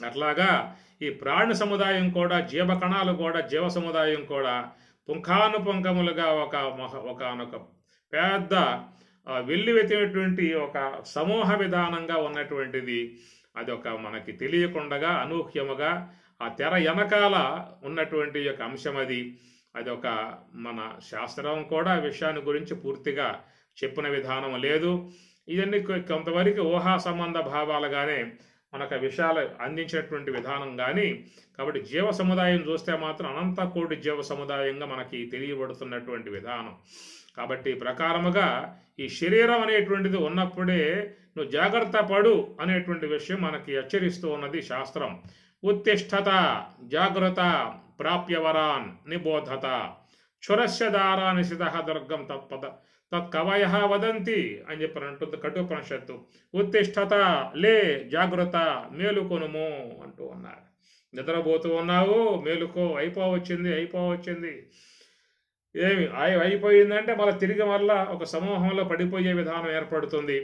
అట్లాగా ఈ ప్రాణి సముదాయం కూడా, జీవకణాలు కూడా, జీవ సముదాయం కూడా పుంఖానుపుంఖములుగా ఒకనొక పెద్ద వెల్లివెత్తినటువంటి ఒక సమూహ విధానంగా ఉన్నటువంటిది. అదొక మనకి తెలియకుండగా అనూహ్యముగా ఆ తెర వెనకాల ఉన్నటువంటి యొక్క అంశం అది. అదొక మన శాస్త్రం కూడా విషయాన్ని గురించి పూర్తిగా చెప్పిన విధానం లేదు. ఇవన్నీ కొంతవరకు ఊహా సంబంధ భావాలుగానే మనకు విషయాలు అందించినటువంటి విధానం. కానీ కాబట్టి జీవ సముదాయం చూస్తే మాత్రం అనంత కోటి జీవ సముదాయంగా మనకి తెలియబడుతున్నటువంటి విధానం. కాబట్టి ప్రకారముగా ఈ శరీరం అనేటువంటిది ఉన్నప్పుడే నువ్వు జాగ్రత్త పడు అనేటువంటి విషయం మనకి హెచ్చరిస్తూ ఉన్నది శాస్త్రం. ఉత్తిష్టత జాగ్రత్త ప్రాప్యవరాన్ నిబోధత క్షురస్య దారా నిశిత దుర్గం తత్కవయ వదంతి అని చెప్పినట్టు కఠోపనిషత్తు. ఉత్తిష్టత లే, జాగ్రత్త, మేలుకొనుము అంటూ ఉన్నారు. నిద్రపోతూ ఉన్నావు, మేలుకో, అయిపోవచ్చింది. ఏమి అయిపోయిందంటే మళ్ళీ ఒక సమూహంలో పడిపోయే విధానం ఏర్పడుతుంది.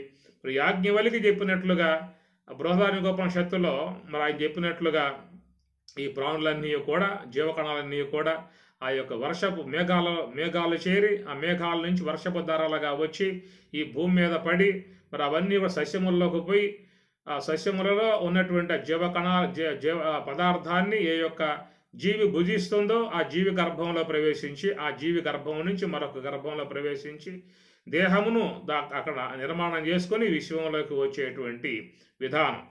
యాజ్ఞవల్కి చెప్పినట్లుగా బృహదారణ్యోపనిషత్తులో మరి ఆయన చెప్పినట్లుగా ఈ ప్రాణులన్నీ కూడా, జీవకణాలన్నీ కూడా ఆ యొక్క వర్షపు మేఘాలు చేరి ఆ మేఘాల నుంచి వర్షపు ధారలుగా వచ్చి ఈ భూమి మీద పడి మరి అవన్నీ కూడా సస్యముల్లోకి పోయి ఆ సస్యములలో ఉన్నటువంటి జీవ పదార్థాన్ని ఏ యొక్క జీవి భుజిస్తుందో ఆ జీవి గర్భంలో ప్రవేశించి ఆ జీవి గర్భం నుంచి మరొక గర్భంలో ప్రవేశించి దేహమును అక్కడ నిర్మాణం చేసుకొని విశ్వంలోకి వచ్చేటువంటి విధానం.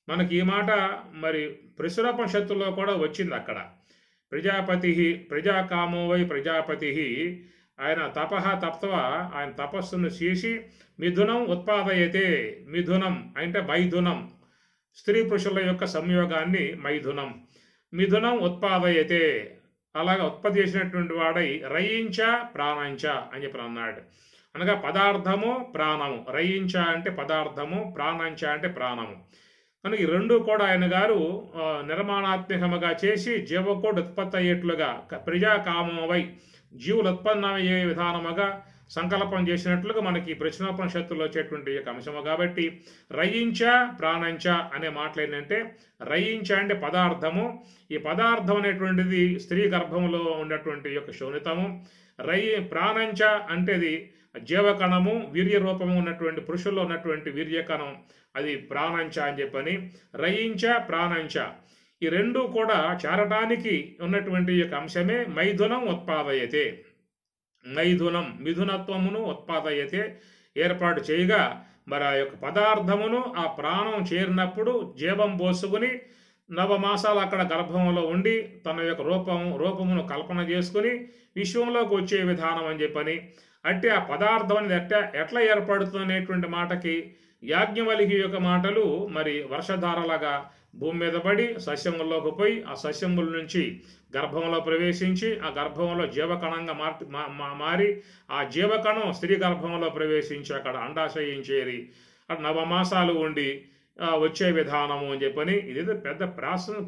మనకి ఈ మాట మరి ప్రసురోపనిషత్తులో కూడా వచ్చింది. అక్కడ ప్రజాకామో వై ప్రజాపతి ఆయన ఆయన తపస్సును చేసి మిథునం ఉత్పాదయతే. మిథునం అంటే మైథునం, స్త్రీ పురుషుల యొక్క సంయోగాన్ని మిథునం ఉత్పాదయతే. అలాగా ఉత్పత్తి చేసినటువంటి వాడై రయించ ప్రాణంచ అని చెప్పి అన్నాడు. అనగా పదార్థము ప్రాణము, రయించ అంటే పదార్థము, ప్రాణంచ అంటే ప్రాణము. కనుక ఈ రెండు కూడా ఆయన గారు నిర్మాణాత్మకముగా చేసి జీవకోటి ఉత్పత్తి అయ్యేట్లుగా ప్రజాకామవై జీవులు ఉత్పన్నమయ్యే విధానముగా సంకల్పం చేసినట్లుగా మనకి ప్రశ్నోపనిషత్తులో వచ్చేటువంటి అంశము. కాబట్టి రయించ ప్రాణంచ అనే మాటలు ఏంటంటే, రయించ అంటే పదార్థము, ఈ పదార్థం అనేటువంటిది స్త్రీ గర్భంలో ఉన్నటువంటి యొక్క శోణితము. ప్రాణంచ అంటేది జీవకణము, వీర్య రూపము ఉన్నటువంటి పురుషుల్లో ఉన్నటువంటి వీర్యకణం, అది ప్రాణంచ అని చెప్పని. రయించ ప్రాణంచ ఈ రెండు కూడా చేరటానికి ఉన్నటువంటి యొక్క అంశమే మైథునం ఉత్పాదయతే. మిథునత్వమును ఉత్పాదయతే ఏర్పాటు చేయగా మరి ఆ యొక్క పదార్థమును ఆ ప్రాణం చేరినప్పుడు జీవం పోసుకుని 9 మాసాలు అక్కడ గర్భంలో ఉండి తన యొక్క రూపమును కల్పన చేసుకుని విశ్వంలోకి వచ్చే విధానం అని చెప్పని. అంటే ఆ పదార్థం అనేది ఎట్లా ఏర్పడుతుంది అనేటువంటి మాటకి యాజ్ఞవల్కి యొక్క మాటలు మరి వర్షధారలాగా భూమి మీద పడి సస్యముల్లోకి పోయి ఆ సస్యముల నుంచి గర్భంలో ప్రవేశించి ఆ గర్భంలో జీవకణంగా మారి ఆ జీవకణం స్త్రీ గర్భంలో ప్రవేశించి అక్కడ అండాశయం చేరి అక్కడ 9 మాసాలు ఉండి వచ్చే విధానము అని చెప్పని. ఇదేదో పెద్ద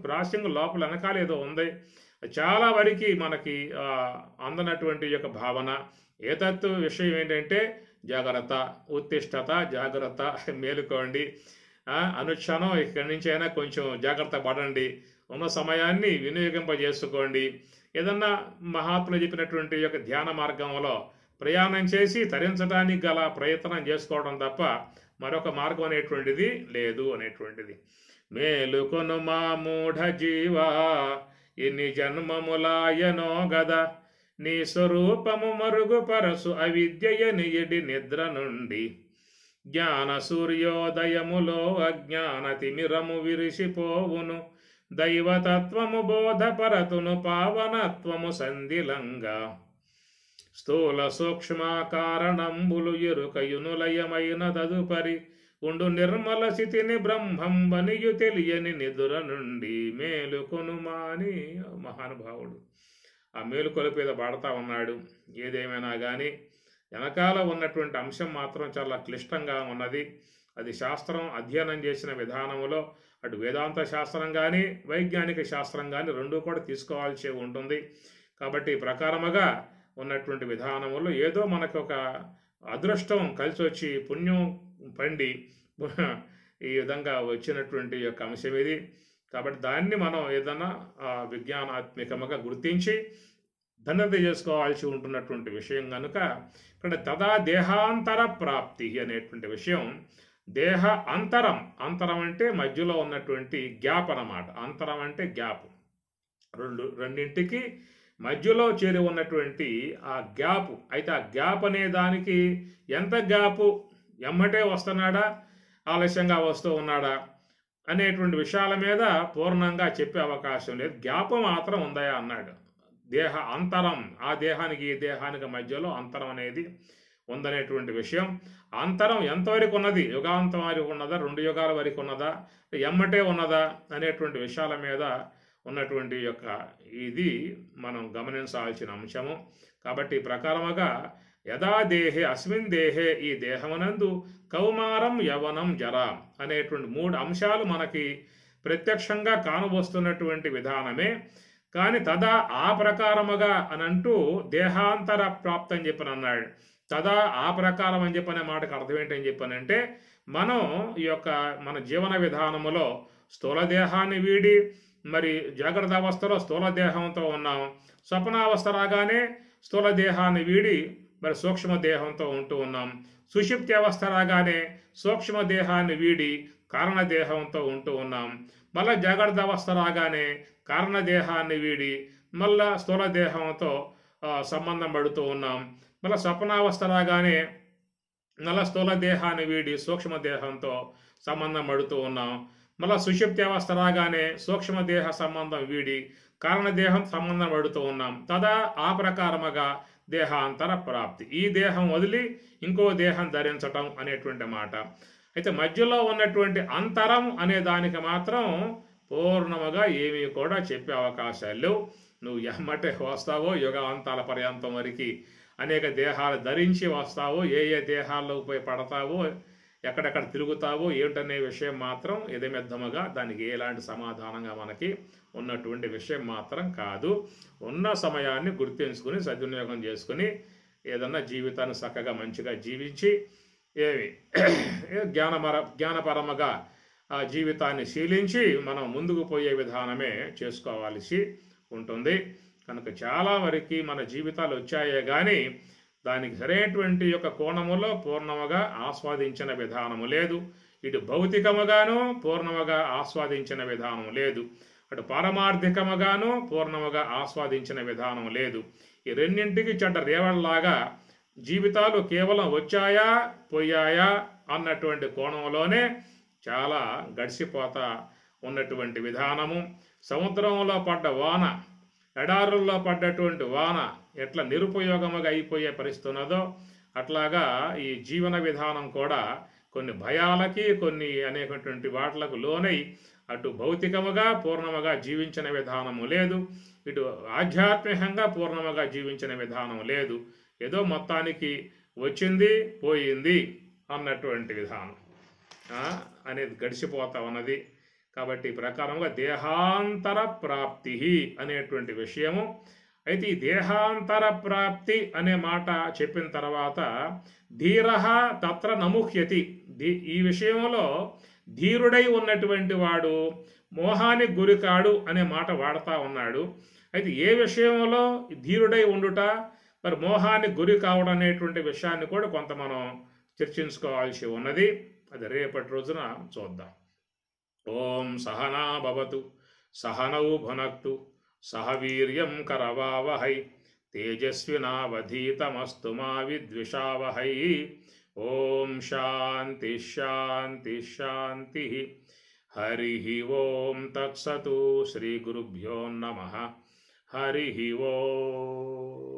ప్రాసంగ లోపల వెనకాల ఏదో ఉంది. చాలా వరకు మనకి అందనటువంటి యొక్క భావన. ఏతత్తు విషయం ఏంటంటే జాగ్రత్త, ఉత్తిష్టత, జాగ్రత్త, మేలుకోండి, అనుక్షణం ఇక్కడి నుంచి అయినా కొంచెం జాగ్రత్త పడండి, ఉన్న సమయాన్ని వినియోగింపజేసుకోండి. ఏదన్నా మహాత్ములు చెప్పినటువంటి యొక్క ధ్యాన మార్గంలో ప్రయాణం చేసి తరించడానికి గల ప్రయత్నం చేసుకోవడం తప్ప మరొక మార్గం అనేటువంటిది లేదు అనేటువంటిది. మేలుకొను మా మూఢ జీవా ఎన్ని జన్మములాయనో గద, నీ స్వరూపము మరుగుపరసు అవిద్యయని ఎడి నిద్ర నుండి, జ్ఞాన సూర్యోదయములో అజ్ఞాన తిమిరము విరిసిపోవును, దైవతత్వము బోధపరతును పావనత్వము సంధిలంగా, స్థూల సూక్ష్మాకారణంబులు ఎరుకయునులయమైన తదుపరి ఉండు నిర్మల స్థితిని బ్రహ్మంబనియు తెలియని నిదుర నుండి మేలుకొనుమా అని మహానుభావుడు ఆ మేలుకొలుపేద పాడుతూ ఉన్నాడు. ఏదేమైనా కానీ వెనకాల ఉన్నటువంటి అంశం మాత్రం చాలా క్లిష్టంగా ఉన్నది. అది శాస్త్రం అధ్యయనం చేసిన విధానములో అటు వేదాంత శాస్త్రం కానీ వైజ్ఞానిక శాస్త్రం కానీ రెండూ కూడా తీసుకోవాల్సి ఉంటుంది. కాబట్టి ఈ ప్రకారముగా ఉన్నటువంటి విధానములో ఏదో మనకు ఒక అదృష్టం కలిసి వచ్చి పుణ్యం పండి ఈ విధంగా వచ్చినటువంటి యొక్క అంశం ఇది. కాబట్టి దాన్ని మనం ఏదైనా విజ్ఞానాత్మకముగా గుర్తించి ధన్యత చేసుకోవాల్సి ఉంటున్నటువంటి విషయం కనుక ఇక్కడ తదా దేహాంతర ప్రాప్తి అనేటువంటి విషయం. దేహ అంతరం, అంతరం అంటే మధ్యలో ఉన్నటువంటి గ్యాప్ అన్నమాట. అంతరం అంటే గ్యాప్, రెండింటికి మధ్యలో చేరి ఉన్నటువంటి ఆ గ్యాప్. అయితే ఆ గ్యాప్ అనే దానికి ఎంత గ్యాపు, ఎమ్మటే వస్తున్నాడా ఆలస్యంగా వస్తూ ఉన్నాడా అనేటువంటి విషయాల మీద పూర్ణంగా చెప్పే అవకాశం లేదు. గ్యాప్ మాత్రం ఉందా అన్నాడు. దేహ అంతరం, ఆ దేహానికి ఈ దేహానికి మధ్యలో అంతరం అనేది ఉందనేటువంటి విషయం. అంతరం ఎంతవరకు ఉన్నది, యుగాంతం వరకు ఉన్నదా, 2 యుగాల వరకు ఉన్నదా, ఎమ్మటే ఉన్నదా అనేటువంటి విషయాల మీద ఉన్నటువంటి యొక్క ఇది మనం గమనించాల్సిన అంశము. కాబట్టి ఈ ప్రకారముగా యదా దేహే అస్మిన్ దేహే, ఈ దేహమునందు కౌమారం యవనం జరా అనేటువంటి 3 అంశాలు మనకి ప్రత్యక్షంగా కానవస్తున్నటువంటి విధానమే. కానీ తదా ఆ ప్రకారముగా అని అంటూ దేహాంతర ప్రాప్తి అని చెప్పని అన్నాడు. తదా ఆ ప్రకారం అని చెప్పనే మాటకు అర్థం ఏంటని చెప్పానంటే, మనం ఈ యొక్క మన జీవన విధానములో స్థూల దేహాన్ని వీడి మరి జాగ్రత్త అవస్థలో స్థూల దేహంతో ఉన్నాం. స్వప్నావస్థ రాగానే స్థూల దేహాన్ని వీడి మరి సూక్ష్మ దేహంతో ఉంటూ ఉన్నాం. సుషుప్తి అవస్థ రాగానే సూక్ష్మ దేహాన్ని వీడి కారణదేహంతో ఉంటూ ఉన్నాం. మళ్ళీ జాగ్రత్త అవస్థ రాగానే కారణదేహాన్ని వీడి మళ్ళా స్థూల దేహంతో సంబంధం పడుతూ ఉన్నాం. మళ్ళీ స్వప్నావస్థ రాగానే మళ్ళీ స్థూల దేహాన్ని వీడి సూక్ష్మదేహంతో సంబంధం పడుతూ ఉన్నాం. మళ్ళీ సుషుప్తి అవస్థ రాగానే సూక్ష్మదేహ సంబంధం వీడి కారణదేహం సంబంధం పడుతూ ఉన్నాం. తదా ఆ ప్రకారముగా దేహాంతర ప్రాప్తి, ఈ దేహం వదిలి ఇంకో దేహం ధరించటం అనేటువంటి మాట. అయితే మధ్యలో ఉన్నటువంటి అంతరం అనే దానికి మాత్రం పూర్ణముగా ఏమీ కూడా చెప్పే అవకాశాలు లేవు. నువ్వు ఎమ్మటే వస్తావో యుగాంతాల పర్యంతం వరకు అనేక దేహాలు ధరించి వస్తావో, ఏ ఏ దేహాల్లోకి పోయి పడతావో, ఎక్కడెక్కడ తిరుగుతావో ఏమిటనే విషయం మాత్రం ఎదమెద్దముగా దానికి ఎలాంటి సమాధానంగా మనకి ఉన్నటువంటి విషయం మాత్రం కాదు. ఉన్న సమయాన్ని గుర్తించుకుని సద్వినియోగం చేసుకుని ఏదన్నా జీవితాన్ని చక్కగా మంచిగా జీవించి ఏమి జ్ఞానపరముగా ఆ జీవితాన్ని శీలించి మనం ముందుకు పోయే విధానమే చేసుకోవాల్సి ఉంటుంది. కనుక చాలా వరకు మన జీవితాలు వచ్చాయే కానీ దానికి సరైనటువంటి యొక్క కోణములో పూర్ణముగా ఆస్వాదించిన విధానము లేదు. ఇటు భౌతికముగాను పూర్ణముగా ఆస్వాదించిన విధానం లేదు, అటు పారమార్థికముగాను పూర్ణముగా ఆస్వాదించిన విధానం లేదు. ఈ రెండింటికి చెడ్డ రేవళ్లాగా జీవితాలు కేవలం వచ్చాయా పోయాయా అన్నటువంటి కోణంలోనే చాలా గడిచిపోతా ఉన్నటువంటి విధానము. సముద్రంలో పడ్డ వాన, ఎడారుల్లో పడ్డటువంటి వాన ఎట్లా నిరుపయోగముగా అయిపోయే పరిస్థితి ఉన్నదో అట్లాగా ఈ జీవన విధానం కూడా కొన్ని భయాలకి కొన్ని అనేకటువంటి వాటిలకు లోనై అటు భౌతికముగా పూర్ణముగా జీవించిన విధానము లేదు, ఇటు ఆధ్యాత్మికంగా పూర్ణముగా జీవించిన విధానం లేదు. ఏదో మొత్తానికి వచ్చింది పోయింది అన్నటువంటి విధానం అనేది గడిచిపోతా ఉన్నది. కాబట్టి ఈ ప్రకారంగా దేహాంతర ప్రాప్తి అనేటువంటి విషయము. అయితే ఈ దేహాంతర ప్రాప్తి అనే మాట చెప్పిన తర్వాత ధీరః తత్ర నముహ్యతి, ఈ విషయంలో ధీరుడై ఉన్నటువంటి వాడు మోహానికి గురికాడు అనే మాట వాడుతూ ఉన్నాడు. అయితే ఏ విషయంలో ధీరుడై ఉండుట, మరి మోహానికి గురి కావడం అనేటువంటి విషయాన్ని కూడా కొంత మనం చర్చించుకోవాల్సి ఉన్నది. అది రేపటి రోజున చూద్దాం. ఓం సహనా భవతు సహనౌ భునక్తు సహ వీర్యం కరవావహై తేజస్వినావధీతమస్తు మా విద్విషావహై. ఓం శాంతి శాంతి శాంతి. హరి ఓం తత్సతు. శ్రీ గురుభ్యో నమః. హరి ఓం.